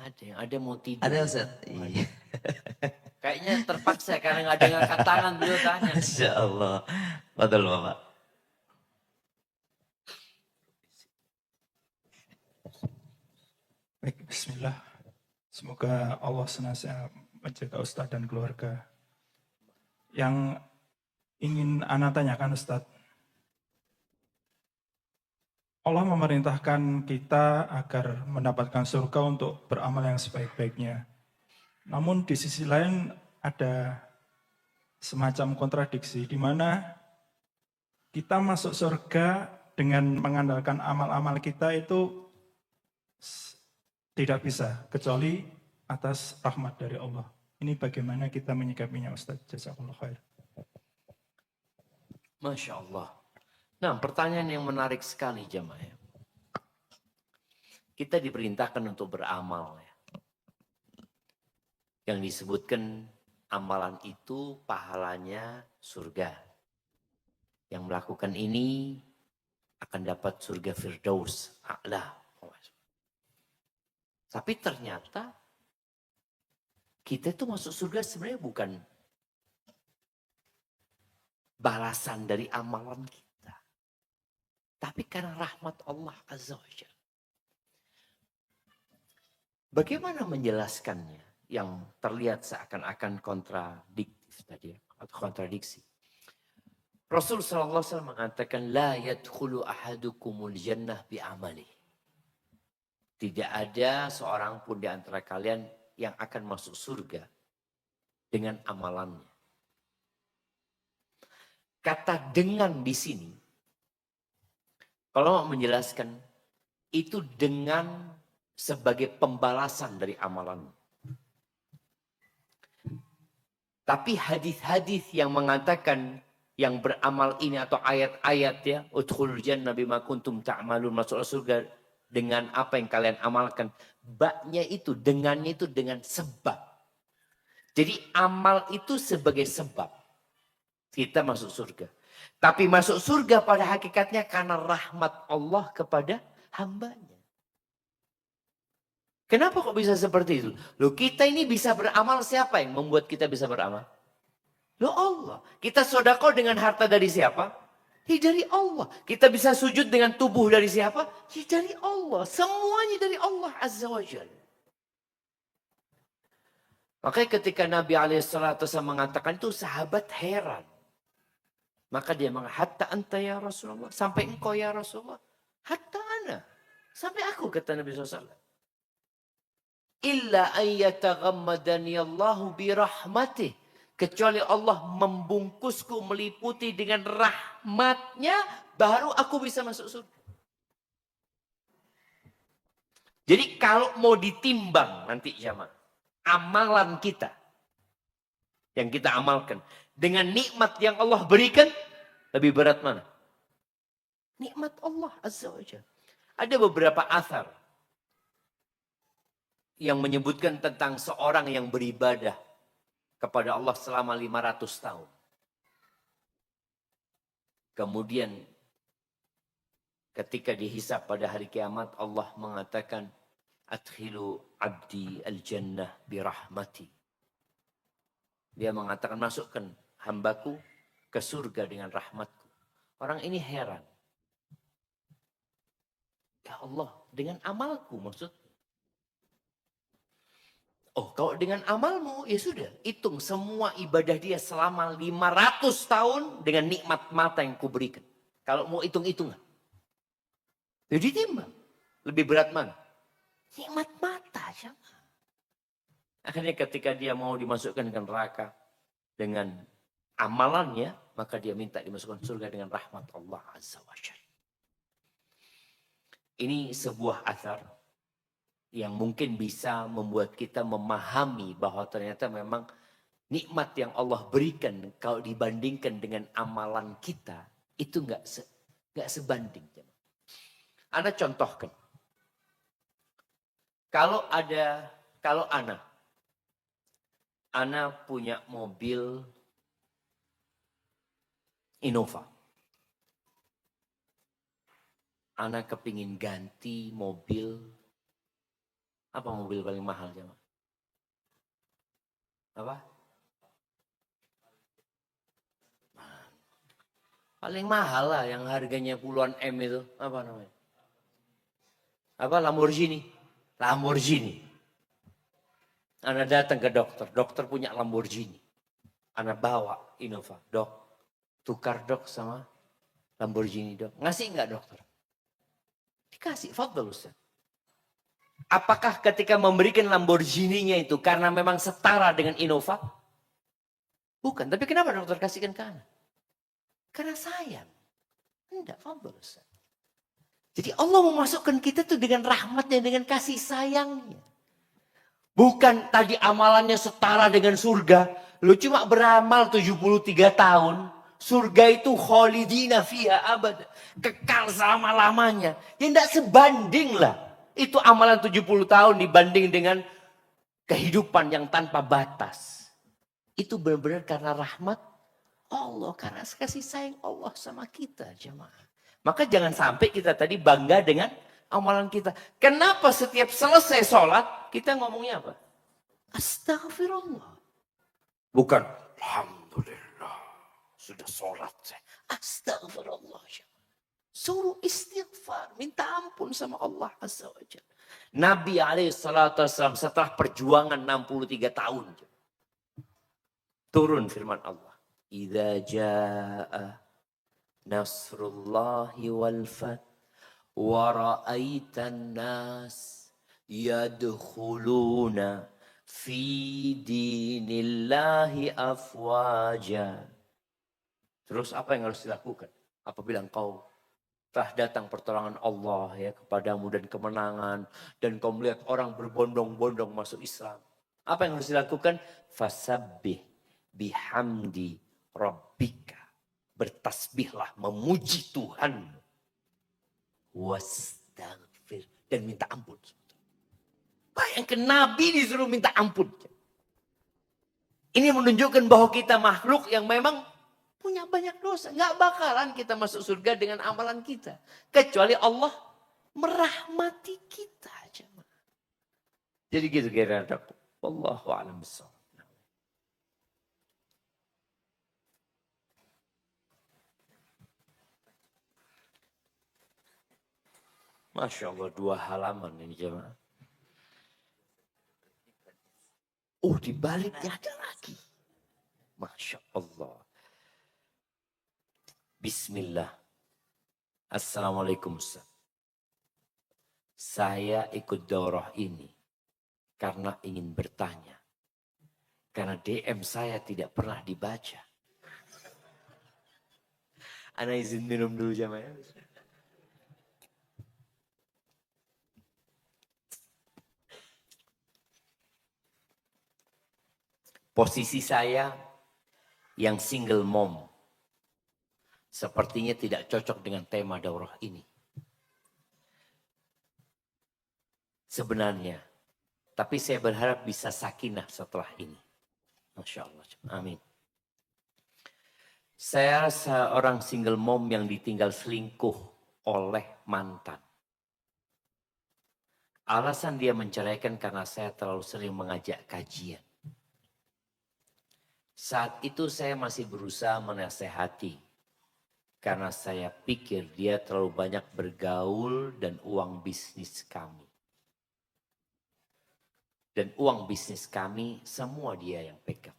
ada yang ada mau tidur. Ada Ustaz? Iya. Kayaknya terpaksa karena nggak ada yang angkat tangan beliau tanya. Masya Allah. Betul Bapak. Baik, bismillah. Semoga Allah senantiasa menjaga Ustadz dan keluarga. Yang ingin Ana tanyakan Ustadz, Allah memerintahkan kita agar mendapatkan surga untuk beramal yang sebaik-baiknya. Namun di sisi lain ada semacam kontradiksi di mana kita masuk surga dengan mengandalkan amal-amal kita itu tidak bisa, kecuali atas rahmat dari Allah. Ini bagaimana kita menyikapinya Ustaz? Jazakallah khair. Masya Allah. Nah, pertanyaan yang menarik sekali jemaah. Kita diperintahkan untuk beramal. Yang disebutkan amalan itu pahalanya surga. Yang melakukan ini akan dapat surga Firdaus A'la. Tapi ternyata kita itu masuk surga sebenarnya bukan balasan dari amalan kita. Tapi karena rahmat Allah Azza wa Jalla. Bagaimana menjelaskannya yang terlihat seakan-akan kontradiktif tadi atau kontradiksi? Rasul sallallahu alaihi wasallam mengatakan la yadkhulu ahadukumul jannah bi amali. Tidak ada seorang pun di antara kalian yang akan masuk surga dengan amalannya. Kata dengan di sini kalau mau menjelaskan itu dengan sebagai pembalasan dari amalan. Tapi hadis-hadis yang mengatakan yang beramal ini atau ayat-ayat ya, udkhulul jannah bima kuntum ta'malun, masuk surga dengan apa yang kalian amalkan. Baknya itu, dengannya itu dengan sebab. Jadi amal itu sebagai sebab kita masuk surga. Tapi masuk surga pada hakikatnya karena rahmat Allah kepada hambanya. Kenapa kok bisa seperti itu? Loh, kita ini bisa beramal, siapa yang membuat kita bisa beramal? Loh, Allah. Kita sedekah dengan harta dari siapa? Ya dari Allah. Kita bisa sujud dengan tubuh dari siapa? Ya dari Allah. Semuanya dari Allah Azza wa Jalla. Makanya ketika Nabi SAW mengatakan itu, sahabat heran. Maka dia mengatakan, hatta anta ya Rasulullah. Sampai engkau ya Rasulullah. Hatta ana. Sampai aku, kata Nabi SAW. Illa ayyataghammadani Allahu birahmatih. Kecuali Allah membungkusku, meliputi dengan rahmatnya, baru aku bisa masuk surga. Jadi kalau mau ditimbang nanti jamaah, amalan kita, yang kita amalkan, dengan nikmat yang Allah berikan, lebih berat mana? Nikmat Allah Azza wa Jalla. Ada beberapa athar yang menyebutkan tentang seorang yang beribadah kepada Allah selama 500 tahun. Kemudian ketika dihisab pada hari kiamat, Allah mengatakan, adkhilu abdi al-jannah birahmati. Dia mengatakan, masukkan hambaku ke surga dengan rahmatku. Orang ini heran. Ya Allah, dengan amalku maksud. Oh, kalau dengan amalmu, ya sudah. Hitung semua ibadah dia selama 500 tahun dengan nikmat mata yang kuberikan. Kalau mau hitung-hitungan. Jadi timbang. Lebih berat mana? Nikmat mata. Sama. Akhirnya ketika dia mau dimasukkan ke neraka dengan amalannya, maka dia minta dimasukkan surga dengan rahmat Allah Azza wa Jalla. Ini sebuah athar yang mungkin bisa membuat kita memahami bahwa ternyata memang nikmat yang Allah berikan kalau dibandingkan dengan amalan kita itu nggak sebanding. Anda contohkan, kalau Ana punya mobil Innova, Ana kepingin ganti mobil. Apa mobil paling mahal jemaah? Apa? Paling mahal lah yang harganya puluhan M itu. Apa namanya? Apa? Lamborghini. Lamborghini. Ana datang ke dokter. Dokter punya Lamborghini. Ana bawa Innova. Dok, tukar dok sama Lamborghini dok. Ngasih enggak dokter? Dikasih. Fadhal Ustaz. Apakah ketika memberikan Lamborghini-nya itu karena memang setara dengan Innova? Bukan. Tapi kenapa dokter kasihkan ke Ana? Karena sayang. Enggak, fadl Ustaz. Jadi Allah memasukkan kita tuh dengan rahmatnya, dengan kasih sayangnya. Bukan tadi amalannya setara dengan surga. Lu cuma beramal 73 tahun. Surga itu khalidina fiha abad. Kekal selama-lamanya. Ya enggak sebanding lah. Itu amalan 70 tahun dibanding dengan kehidupan yang tanpa batas. Itu benar-benar karena rahmat Allah. Karena kasih sayang Allah sama kita jemaah. Maka jangan sampai kita tadi bangga dengan amalan kita. Kenapa setiap selesai sholat, kita ngomongnya apa? Astagfirullah. Bukan, alhamdulillah, sudah sholat saya. Astagfirullah. Suruh istighfar, minta ampun sama Allah Azza wa Jalla. Nabi SAW setelah perjuangan 63 tahun. Turun firman Allah. Idza jaa Nasrullahi wal fath wa ra'aitan nas yadkhuluna fi dinillahi afwaja. Terus apa yang harus dilakukan? Apabila engkau telah datang pertolongan Allah ya kepadamu dan kemenangan dan kau melihat orang berbondong-bondong masuk Islam. Apa yang harus dilakukan? Fasabbih bihamdi rabbika. Bertasbihlah, memuji Tuhan. Wastaghfir. Dan minta ampun. Bayangkan Nabi disuruh minta ampun. Ini menunjukkan bahwa kita makhluk yang memang punya banyak dosa. Nggak bakalan kita masuk surga dengan amalan kita. Kecuali Allah merahmati kita. Jadi gitu kira-kira. Wallahu a'lam bishawab. Masya Allah 2 halaman ini jemaah. Oh dibaliknya ada lagi. Masya Allah. Bismillah. Assalamualaikum Ustaz. Saya ikut daurah ini karena ingin bertanya. Karena DM saya tidak pernah dibaca. Ana izin minum dulu jemaah. Posisi saya yang single mom sepertinya tidak cocok dengan tema daurah ini. Sebenarnya, tapi saya berharap bisa sakinah setelah ini. Masya Allah. Amin. Saya seorang single mom yang ditinggal selingkuh oleh mantan. Alasan dia menceraikan karena saya terlalu sering mengajak kajian. Saat itu saya masih berusaha menasehati. Karena saya pikir dia terlalu banyak bergaul dan uang bisnis kami. Dan uang bisnis kami semua dia yang pegang.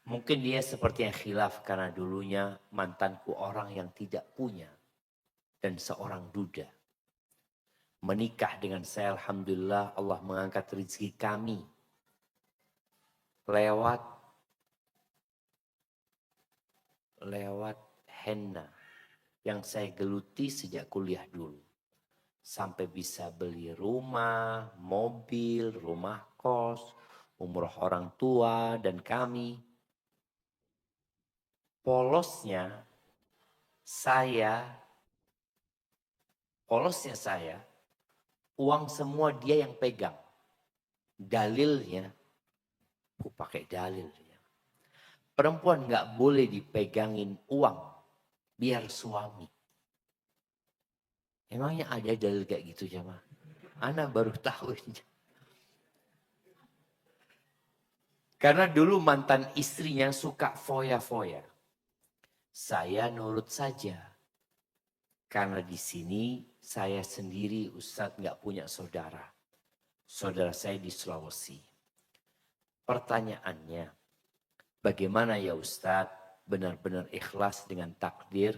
Mungkin dia seperti yang khilaf karena dulunya mantanku orang yang tidak punya. Dan seorang duda. Menikah dengan saya alhamdulillah Allah mengangkat rezeki kami. Lewat henna yang saya geluti sejak kuliah dulu. Sampai bisa beli rumah, mobil, rumah kos, umroh orang tua dan kami. Polosnya saya, uang semua dia yang pegang. Dalilnya, pakai dalil. Perempuan nggak boleh dipegangin uang biar suami. Emangnya ada dalil kayak gitu jemaah? Ana baru tahu. Karena dulu mantan istrinya suka foya-foya. Saya nurut saja. Karena di sini saya sendiri Ustadz nggak punya saudara. Saudara saya di Sulawesi. Pertanyaannya, bagaimana ya Ustadz benar-benar ikhlas dengan takdir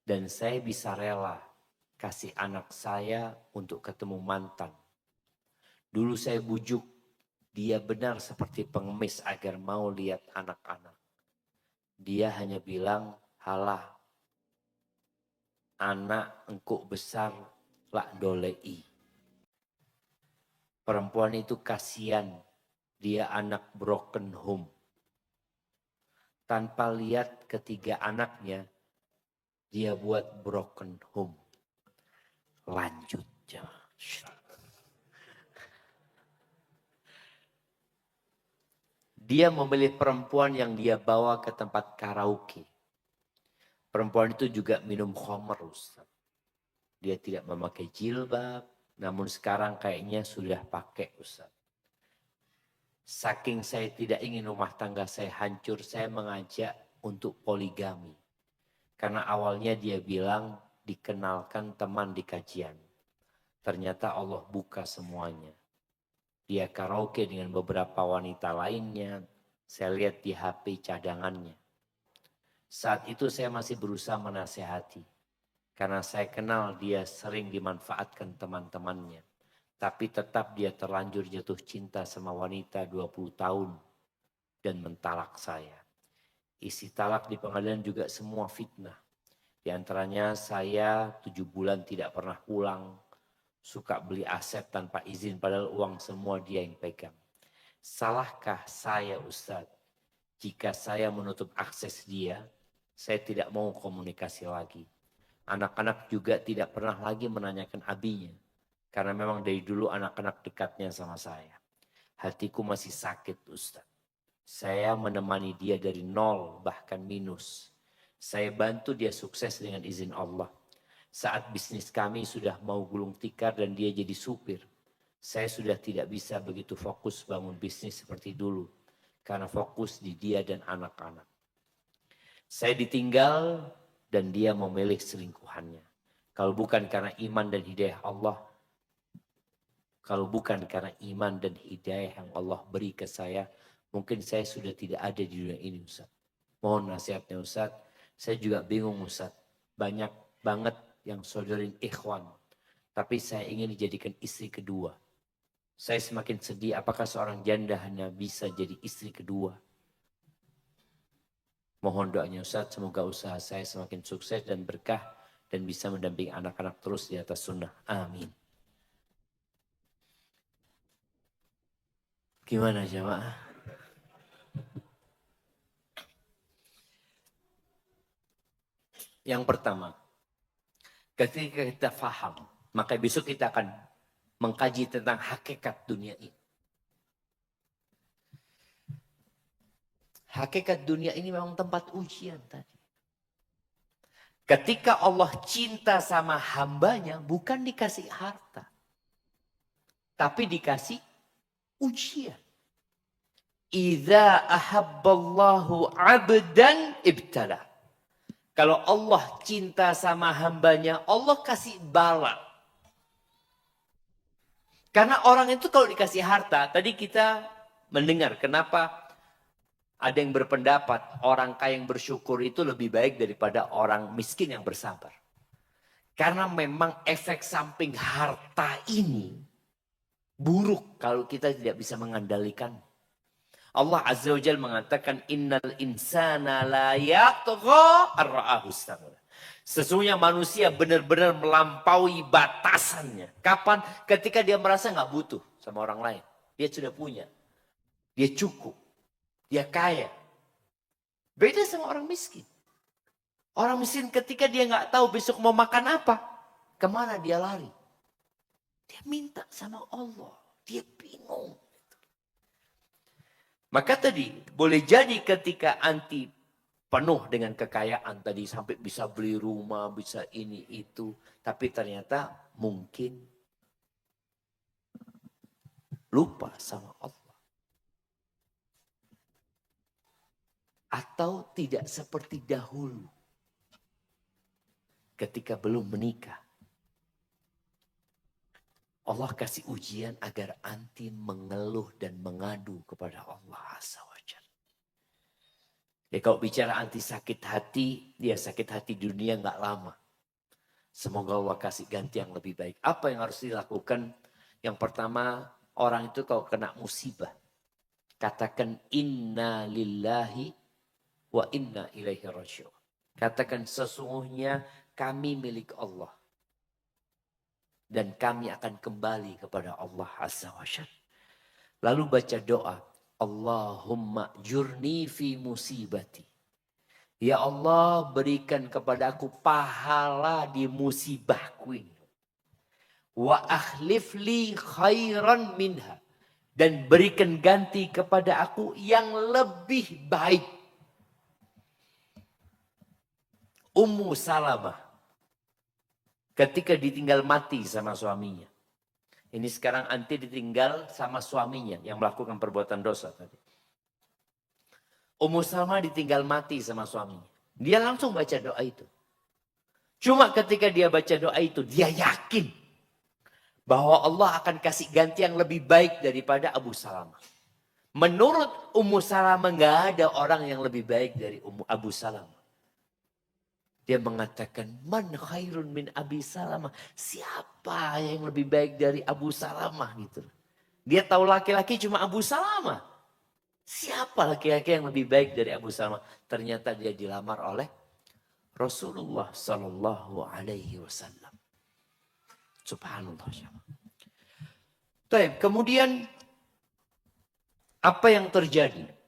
dan saya bisa rela kasih anak saya untuk ketemu mantan. Dulu saya bujuk dia benar seperti pengemis agar mau lihat anak-anak. Dia hanya bilang, halah anak engkau besar lak dolei. Perempuan itu kasihan, dia anak broken home. Tanpa lihat ketiga anaknya, dia buat broken home. Lanjut. Dia memilih perempuan yang dia bawa ke tempat karaoke. Perempuan itu juga minum khamr, Ustaz. Dia tidak memakai jilbab, namun sekarang kayaknya sudah pakai, Ustaz. Saking saya tidak ingin rumah tangga saya hancur, saya mengajak untuk poligami. Karena awalnya dia bilang dikenalkan teman di kajian. Ternyata Allah buka semuanya. Dia karaoke dengan beberapa wanita lainnya. Saya lihat di HP cadangannya. Saat itu saya masih berusaha menasehati. Karena saya kenal dia sering dimanfaatkan teman-temannya. Tapi tetap dia terlanjur jatuh cinta sama wanita 20 tahun. Dan mentalak saya. Isi talak di pengadilan juga semua fitnah. Di antaranya saya 7 bulan tidak pernah pulang. Suka beli aset tanpa izin padahal uang semua dia yang pegang. Salahkah saya Ustadz? Jika saya menutup akses dia, saya tidak mau komunikasi lagi. Anak-anak juga tidak pernah lagi menanyakan abinya. Karena memang dari dulu anak-anak dekatnya sama saya. Hatiku masih sakit Ustadz. Saya menemani dia dari nol bahkan minus. Saya bantu dia sukses dengan izin Allah. Saat bisnis kami sudah mau gulung tikar dan dia jadi supir. Saya sudah tidak bisa begitu fokus bangun bisnis seperti dulu. Karena fokus di dia dan anak-anak. Saya ditinggal dan dia memilih selingkuhannya. Kalau bukan karena iman dan hidayah Allah. Kalau bukan karena iman dan hidayah yang Allah beri ke saya. Mungkin saya sudah tidak ada di dunia ini Ustaz. Mohon nasihatnya Ustaz. Saya juga bingung Ustaz. Banyak banget yang saudarin ikhwan. Tapi saya ingin dijadikan istri kedua. Saya semakin sedih apakah seorang janda hanya bisa jadi istri kedua. Mohon doanya Ustaz, semoga usaha saya semakin sukses dan berkah. Dan bisa mendampingi anak-anak terus di atas sunnah. Amin. Gimana jamaah? Yang pertama. Ketika kita faham, maka besok kita akan mengkaji tentang hakikat dunia ini. Hakikat dunia ini memang tempat ujian tadi. Ketika Allah cinta sama hambanya, bukan dikasih harta. Tapi dikasih ujian. Idza ahabballahu abdan ibtala. Kalau Allah cinta sama hambanya, Allah kasih bala. Karena orang itu kalau dikasih harta, tadi kita mendengar kenapa ada yang berpendapat orang kaya yang bersyukur itu lebih baik daripada orang miskin yang bersabar. Karena memang efek samping harta ini buruk kalau kita tidak bisa mengandalkan. Allah Azza wa Jalla mengatakan innal insana la yatgha ar-ra'ahu istaghna. Sesungguhnya manusia benar-benar melampaui batasannya. Kapan? Ketika dia merasa nggak butuh sama orang lain. Dia sudah punya. Dia cukup. Dia kaya. Beda sama orang miskin. Orang miskin ketika dia nggak tahu besok mau makan apa. Kemana dia lari? Dia minta sama Allah. Dia bingung. Maka tadi boleh jadi ketika anti penuh dengan kekayaan tadi sampai bisa beli rumah, bisa ini itu. Tapi ternyata mungkin lupa sama Allah. Atau tidak seperti dahulu ketika belum menikah. Allah kasih ujian agar anti mengeluh dan mengadu kepada Allah Azza wa Jalla. Ya kalau bicara anti sakit hati, dia sakit hati di dunia nggak lama. Semoga Allah kasih ganti yang lebih baik. Apa yang harus dilakukan? Yang pertama, orang itu kalau kena musibah, katakan inna lillahi wa inna ilaihi raji'un. Katakan sesungguhnya kami milik Allah. Dan kami akan kembali kepada Allah Azza wa Jalla. Lalu baca doa. Allahumma jurni fi musibati. Ya Allah, berikan kepadaku pahala di musibahku ini. Wa akhlif li khairan minha. Dan berikan ganti kepada aku yang lebih baik. Ummu Salamah ketika ditinggal mati sama suaminya. Ini sekarang anti ditinggal sama suaminya yang melakukan perbuatan dosa tadi. Ummu Salamah ditinggal mati sama suaminya. Dia langsung baca doa itu. Cuma ketika dia baca doa itu, dia yakin bahwa Allah akan kasih ganti yang lebih baik daripada Abu Salamah. Menurut Ummu Salamah nggak ada orang yang lebih baik dari Abu Salamah. Dia mengatakan, man khairun min Abi Salamah. Siapa yang lebih baik dari Abu Salamah gitu. Dia tahu laki-laki cuma Abu Salamah. Siapa laki-laki yang lebih baik dari Abu Salamah? Ternyata dia dilamar oleh Rasulullah Sallallahu Alaihi Wasallam. Subhanallah. Baik, kemudian apa yang terjadi?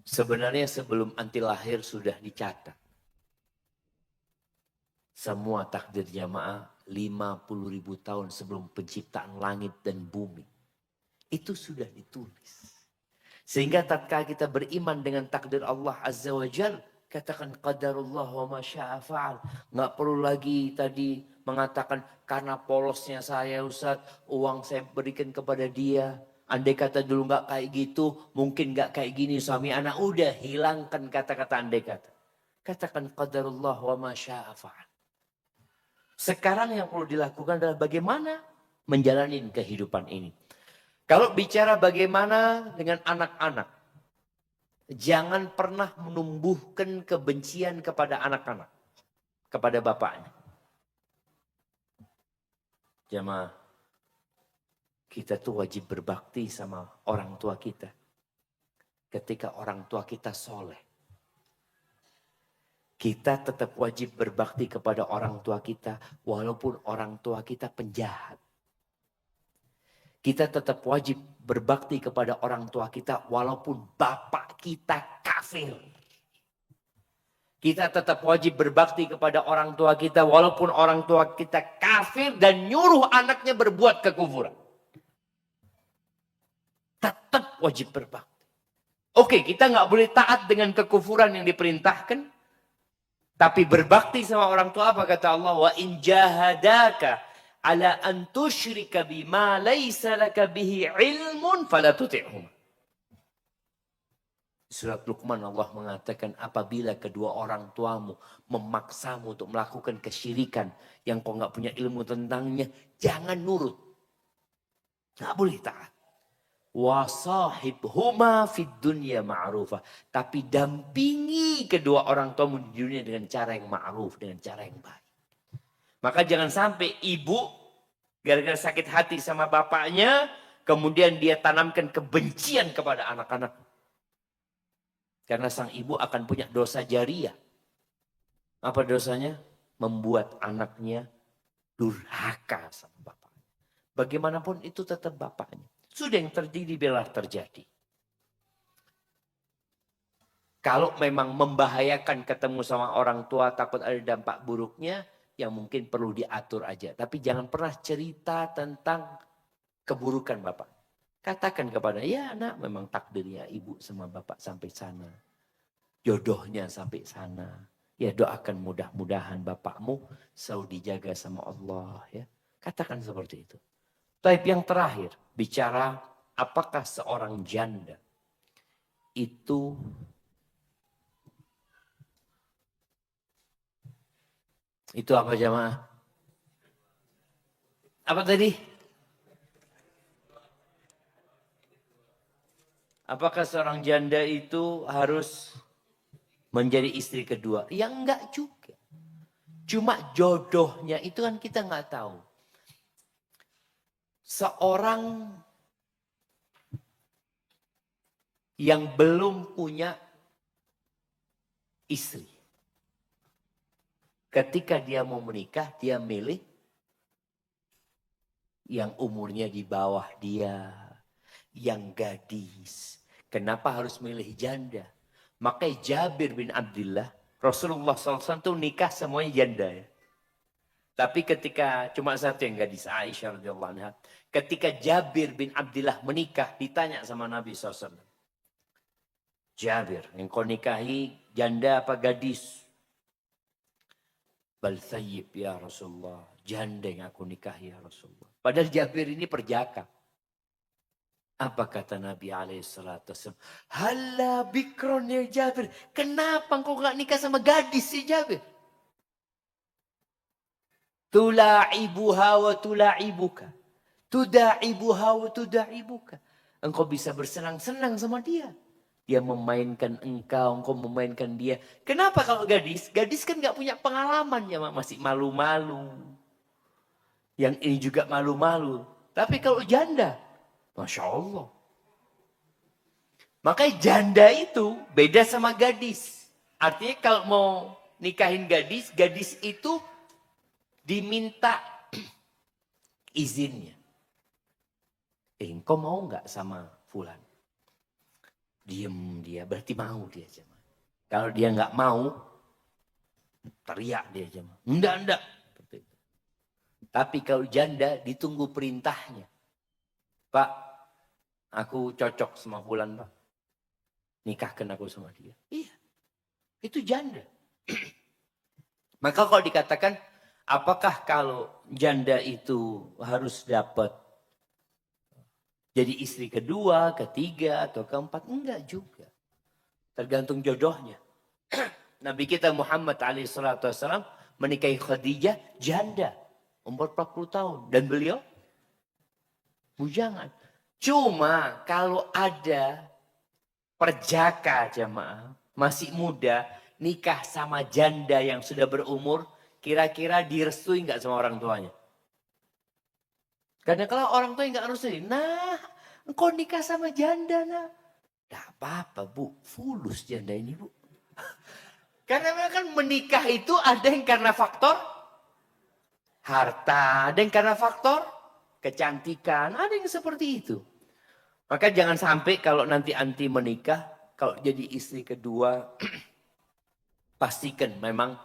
Sebenarnya sebelum anti lahir sudah dicatat. Semua takdir jamaah 50.000 tahun sebelum penciptaan langit dan bumi. Itu sudah ditulis. Sehingga tatkala kita beriman dengan takdir Allah Azza wa Jal, katakan qadarullah wa ma syaa fa'al. Nggak perlu lagi tadi mengatakan karena polosnya saya Ustaz, uang saya berikan kepada dia. Andai kata dulu nggak kayak gitu, mungkin nggak kayak gini suami anak. Udah hilangkan kata-kata andai kata. Katakan qadarullah wa ma syaa fa'al. Sekarang yang perlu dilakukan adalah bagaimana menjalani kehidupan ini. Kalau bicara bagaimana dengan anak-anak, jangan pernah menumbuhkan kebencian kepada anak-anak, kepada bapaknya. Jamaah, kita tuh wajib berbakti sama orang tua kita. Ketika orang tua kita soleh. Kita tetap wajib berbakti kepada orang tua kita. Walaupun orang tua kita penjahat. Kita tetap wajib berbakti kepada orang tua kita. Walaupun bapak kita kafir. Kita tetap wajib berbakti kepada orang tua kita. Walaupun orang tua kita kafir dan nyuruh anaknya berbuat kekufuran. Tetap wajib berbakti. Oke, kita nggak boleh taat dengan kekufuran yang diperintahkan. Tapi berbakti sama orang tua apa kata Allah? Wa in jahadaka ala an tusyrika bima laisa laka bihi ilmun fala tuti'hum. Surat Luqman Allah mengatakan apabila kedua orang tuamu memaksamu untuk melakukan kesyirikan yang kau nggak punya ilmu tentangnya, jangan nurut. Nggak boleh taat. Wasahibhuma fid dunya ma'rufah. Tapi dampingi kedua orang tuamu di dunia dengan cara yang ma'ruf, dengan cara yang baik. Maka jangan sampai ibu gara-gara sakit hati sama bapaknya, kemudian dia tanamkan kebencian kepada anak-anak. Karena sang ibu akan punya dosa jariah. Apa dosanya? Membuat anaknya durhaka sama bapaknya. Bagaimanapun itu tetap bapaknya. Sudah yang terjadi biarlah terjadi. Kalau memang membahayakan ketemu sama orang tua, takut ada dampak buruknya, yang mungkin perlu diatur aja. Tapi jangan pernah cerita tentang keburukan bapak. Katakan kepada, ya nak memang takdirnya ibu sama bapak sampai sana. Jodohnya sampai sana. Ya doakan mudah-mudahan bapakmu selalu dijaga sama Allah. Ya. Katakan seperti itu. Tapi yang terakhir, bicara apakah seorang janda itu apa jamaah? Apa tadi? Apakah seorang janda itu harus menjadi istri kedua? Ya enggak juga. Cuma jodohnya itu kan kita enggak tahu. Seorang yang belum punya istri. Ketika dia mau menikah, dia milih yang umurnya di bawah dia, yang gadis. Kenapa harus milih janda? Makanya Jabir bin Abdullah, Rasulullah SAW itu nikah semuanya janda ya. Tapi ketika cuma satu yang gadis, Aisyah radhiyallahu anha. Ketika Jabir bin Abdullah menikah, ditanya sama Nabi SAW. Jabir, yang kau nikahi janda apa gadis? Bal thayyib ya Rasulullah. Janda yang aku nikahi ya Rasulullah. Padahal Jabir ini perjaka. Apa kata Nabi SAW? Hala bikron ya Jabir. Kenapa engkau gak nikah sama gadis si Jabir? Tula'ibuha wa tula'ibuka. Tuda'ibuha wa tuda'ibuka. Engkau bisa bersenang-senang sama dia. Dia memainkan engkau memainkan dia. Kenapa kalau gadis? Gadis kan gak punya pengalaman ya, masih malu-malu. Yang ini juga malu-malu. Tapi kalau janda, Masya Allah. Makanya janda itu beda sama gadis. Artinya kalau mau nikahin gadis, gadis itu diminta izinnya. Engkau mau nggak sama fulan? Diem dia, berarti mau dia aja. Kalau dia nggak mau, teriak dia aja. Enggak. Tapi kalau janda ditunggu perintahnya. Pak, aku cocok sama fulan, Pak. Nikahkan aku sama dia. Iya, itu janda. Maka kalau dikatakan, apakah kalau janda itu harus dapat jadi istri kedua, ketiga, atau keempat? Enggak juga. Tergantung jodohnya. Nabi kita Muhammad SAW menikahi Khadijah janda. Umur 40 tahun. Dan beliau bujangan. Cuma kalau ada perjaka jamaah, masih muda, nikah sama janda yang sudah berumur, kira-kira direstui nggak sama orang tuanya? Karena kalau orang tua nggak restui, nah, engkau nikah sama janda, nah. Tidak apa-apa, Bu. Fulus janda ini, Bu. Karena memang kan menikah itu ada yang karena faktor harta, ada yang karena faktor kecantikan, ada yang seperti itu. Maka jangan sampai kalau nanti anti menikah, kalau jadi istri kedua, pastikan memang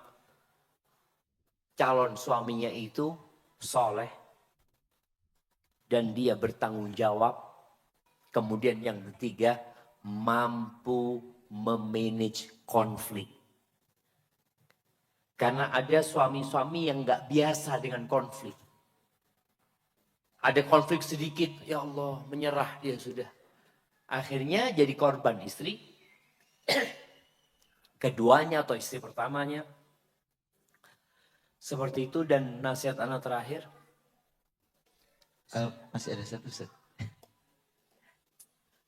calon suaminya itu soleh, dan dia bertanggung jawab. Kemudian yang ketiga, mampu memanage konflik. Karena ada suami-suami yang nggak biasa dengan konflik. Ada konflik sedikit, ya Allah, menyerah dia sudah. Akhirnya jadi korban istri keduanya atau istri pertamanya. Seperti itu. Dan nasihat anak terakhir. Masih ada satu, Ustaz.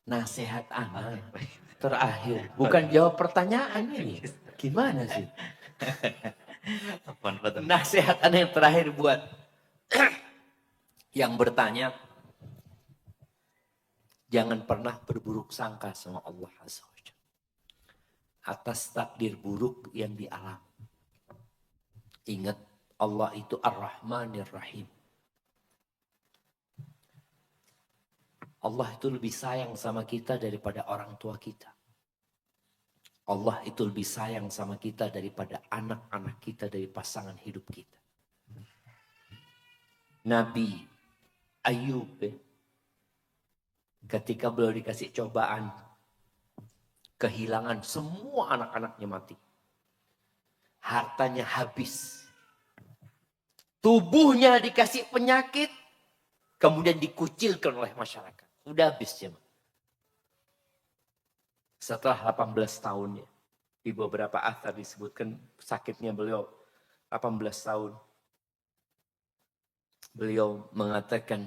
Nasihat anak terakhir. Bukan jawab pertanyaan ini. Gimana sih? Nasihat anak yang terakhir buat yang bertanya. Jangan pernah berburuk sangka sama Allah Azza wa Jalla atas takdir buruk yang dialami. Ingat, Allah itu Ar-Rahmanir Rahim. Allah itu lebih sayang sama kita daripada orang tua kita. Allah itu lebih sayang sama kita daripada anak-anak kita, dari pasangan hidup kita. Nabi Ayub, ketika beliau dikasih cobaan, kehilangan semua anak-anaknya mati. Hartanya habis. Tubuhnya dikasih penyakit, kemudian dikucilkan oleh masyarakat. Udah habis ya. Setelah 18 tahunnya, di beberapa athar disebutkan sakitnya beliau 18 tahun. Beliau mengatakan,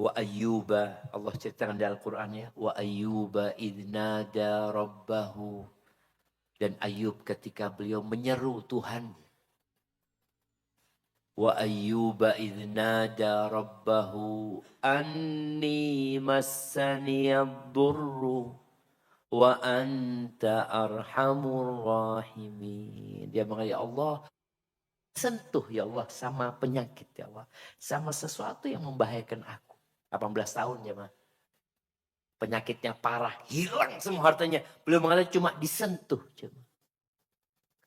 wa ayyuba, Allah ceritakan dalam Al-Qur'annya, wa ayyuba idnada rabbahu. Dan Ayub ketika beliau menyeru Tuhan. Wa ayyuba idnada rabbahu anni massaniyad-durru wa anta arhamur rahimin. Dia mengatakan, ya Allah, sentuh ya Allah sama penyakit ya Allah. Sama sesuatu yang membahayakan aku. 18 tahun ya mah. Penyakitnya parah, hilang semua hartanya. Beliau mengatakan cuma disentuh.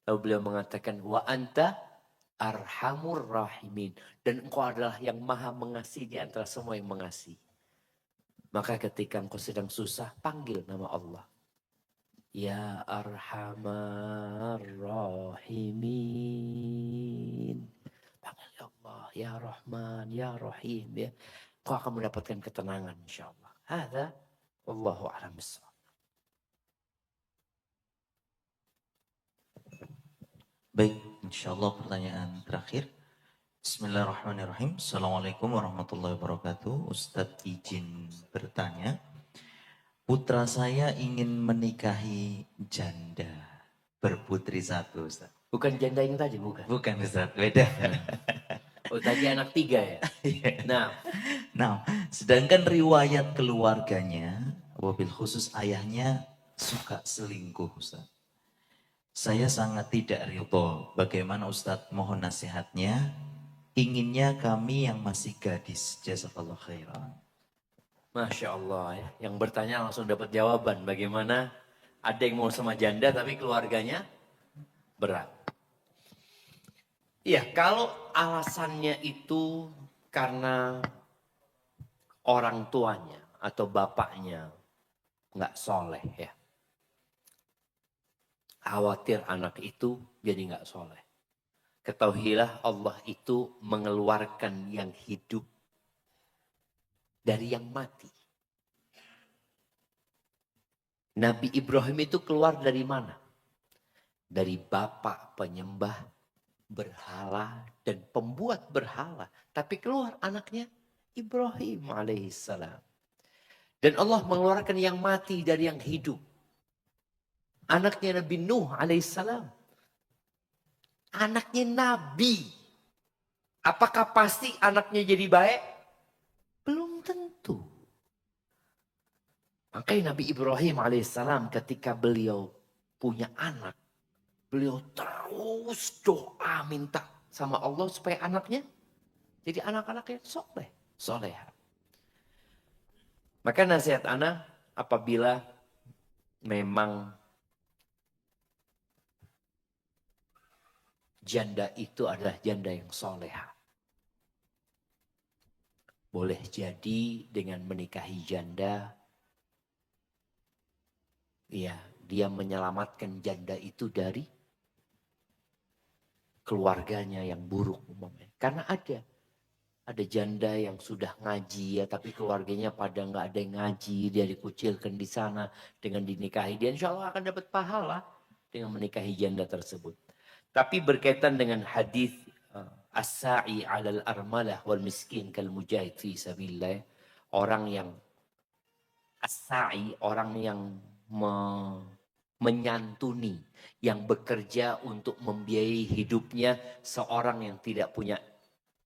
Lalu beliau mengatakan, wa anta arhamur rahimin. Dan engkau adalah yang maha mengasihi di antara semua yang mengasihi. Maka ketika engkau sedang susah, panggil nama Allah. Ya arhamar rahimin. Panggil ya Allah, ya Rahman, ya Rahim. Ya. Kau akan mendapatkan ketenangan insyaAllah. Hadha, wallahu a'lam bishawab. Baik, insyaallah pertanyaan terakhir. Bismillahirrahmanirrahim. Assalamualaikum warahmatullahi wabarakatuh. Ustadz izin bertanya. Putra saya ingin menikahi janda berputri satu, Ustadz. Bukan janda yang tadi, bukan. Bukan, Ustadz, beda. Oh, tadi anak 3 ya? Nah, Nah, sedangkan riwayat keluarganya, wabil khusus ayahnya suka selingkuh, Ustadz. Saya sangat tidak ridho. Bagaimana Ustadz, mohon nasihatnya. Inginnya kami yang masih gadis. Jazakallah khairan. Masya Allah ya. Yang bertanya langsung dapat jawaban. Bagaimana ada yang mau sama janda tapi keluarganya berat. Iya, kalau alasannya itu karena orang tuanya atau bapaknya nggak soleh ya. Khawatir anak itu jadi nggak soleh. Ketahuilah Allah itu mengeluarkan yang hidup dari yang mati. Nabi Ibrahim itu keluar dari mana? Dari bapak penyembah berhala dan pembuat berhala. Tapi keluar anaknya Ibrahim alaihissalam. Dan Allah mengeluarkan yang mati dari yang hidup. Anaknya Nabi Nuh alaihissalam. Anaknya Nabi. Apakah pasti anaknya jadi baik? Belum tentu. Makanya Nabi Ibrahim alaihissalam ketika beliau punya anak. Beliau terus doa minta sama Allah supaya anaknya jadi anak-anak yang soleh. Soleha. Maka nasihat anak apabila memang janda itu adalah janda yang soleha. Boleh jadi dengan menikahi janda, ya dia menyelamatkan janda itu dari keluarganya yang buruk umumnya. Karena ada janda yang sudah ngaji ya, tapi keluarganya pada nggak ada yang ngaji, dia dikucilkan di sana dengan dinikahi. Dia insya Allah akan dapat pahala dengan menikahi janda tersebut. Tapi berkaitan dengan hadis as-sa'i 'alal armalah wal miskin kal mujahid fi sabilillah, orang yang as-sa'i, orang yang menyantuni, yang bekerja untuk membiayai hidupnya seorang yang tidak punya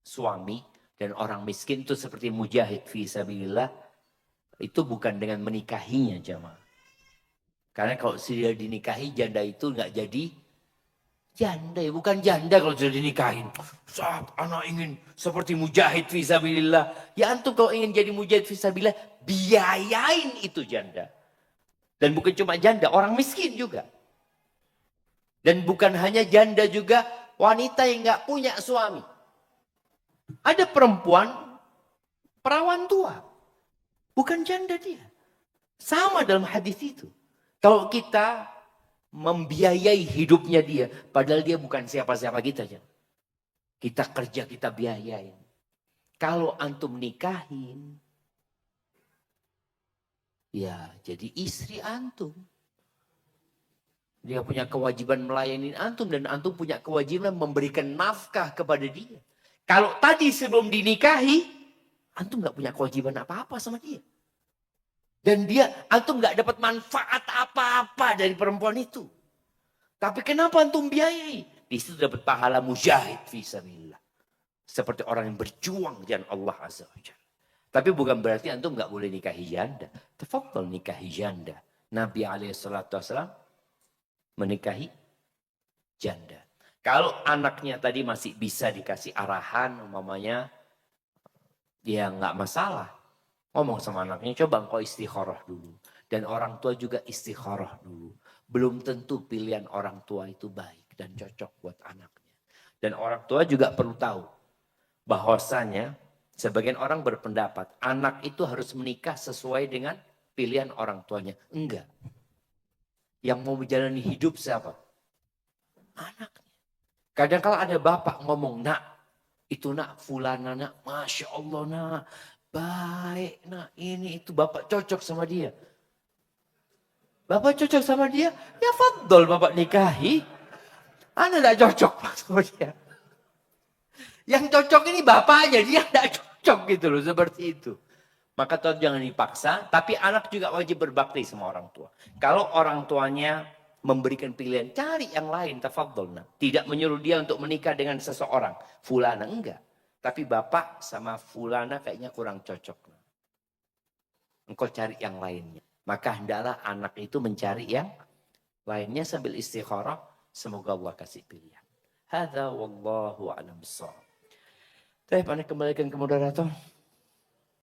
suami, dan orang miskin itu seperti mujahid fi sabilillah, itu bukan dengan menikahinya jamaah. Karena kalau sudah dinikahi janda itu nggak jadi janda, ya bukan janda kalau sudah dinikahin. Saat anak ingin seperti mujahid fi sabilillah, ya antum kalau ingin jadi mujahid fi sabilillah, biayain itu janda. Dan bukan cuma janda, orang miskin juga. Dan bukan hanya janda juga, wanita yang nggak punya suami. Ada perempuan perawan tua, bukan janda dia. Sama dalam hadis itu. Kalau kita membiayai hidupnya dia, padahal dia bukan siapa-siapa kita. Kita kerja, kita biayain. Kalau antum nikahin, ya jadi istri antum. Dia punya kewajiban melayani antum, dan antum punya kewajiban memberikan nafkah kepada dia. Kalau tadi sebelum dinikahi, antum nggak punya kewajiban apa-apa sama dia. Dan antum nggak dapat manfaat apa-apa dari perempuan itu. Tapi kenapa antum biayai? Di situ dapat pahala mujahid fi sabilillah. Seperti orang yang berjuang di jalan Allah Azza wa Jalla. Tapi bukan berarti antum nggak boleh nikahi janda. Tafadhal nikahi janda. Nabi alaihissalatu wassalam menikahi janda. Kalau anaknya tadi masih bisa dikasih arahan, umpamanya, ya nggak masalah. Ngomong sama anaknya, coba engkau istikharah dulu. Dan orang tua juga istikharah dulu. Belum tentu pilihan orang tua itu baik dan cocok buat anaknya. Dan orang tua juga perlu tahu bahwasanya sebagian orang berpendapat anak itu harus menikah sesuai dengan pilihan orang tuanya. Enggak. Yang mau menjalani hidup siapa? Anaknya. Kadang kalau ada bapak ngomong, nak, itu nak fulana nak, Masya Allah nak, baik nak, ini itu bapak cocok sama dia. Bapak cocok sama dia, ya fadol bapak nikahi. Anak tidak cocok sama dia. Yang cocok ini bapaknya, dia tidak cocok gitu loh, seperti itu. Maka tuh jangan dipaksa, tapi anak juga wajib berbakti sama orang tua. Kalau orang tuanya memberikan pilihan, cari yang lain, tafadholna. Tidak menyuruh dia untuk menikah dengan seseorang. Fulana, enggak. Tapi bapak sama fulana kayaknya kurang cocok. Engkau cari yang lainnya. Maka hendaklah anak itu mencari yang lainnya sambil istikharah. Semoga Allah kasih pilihan. Hadza wallahu a'lam bissawab. Baik, anda kembalikan ke moderator.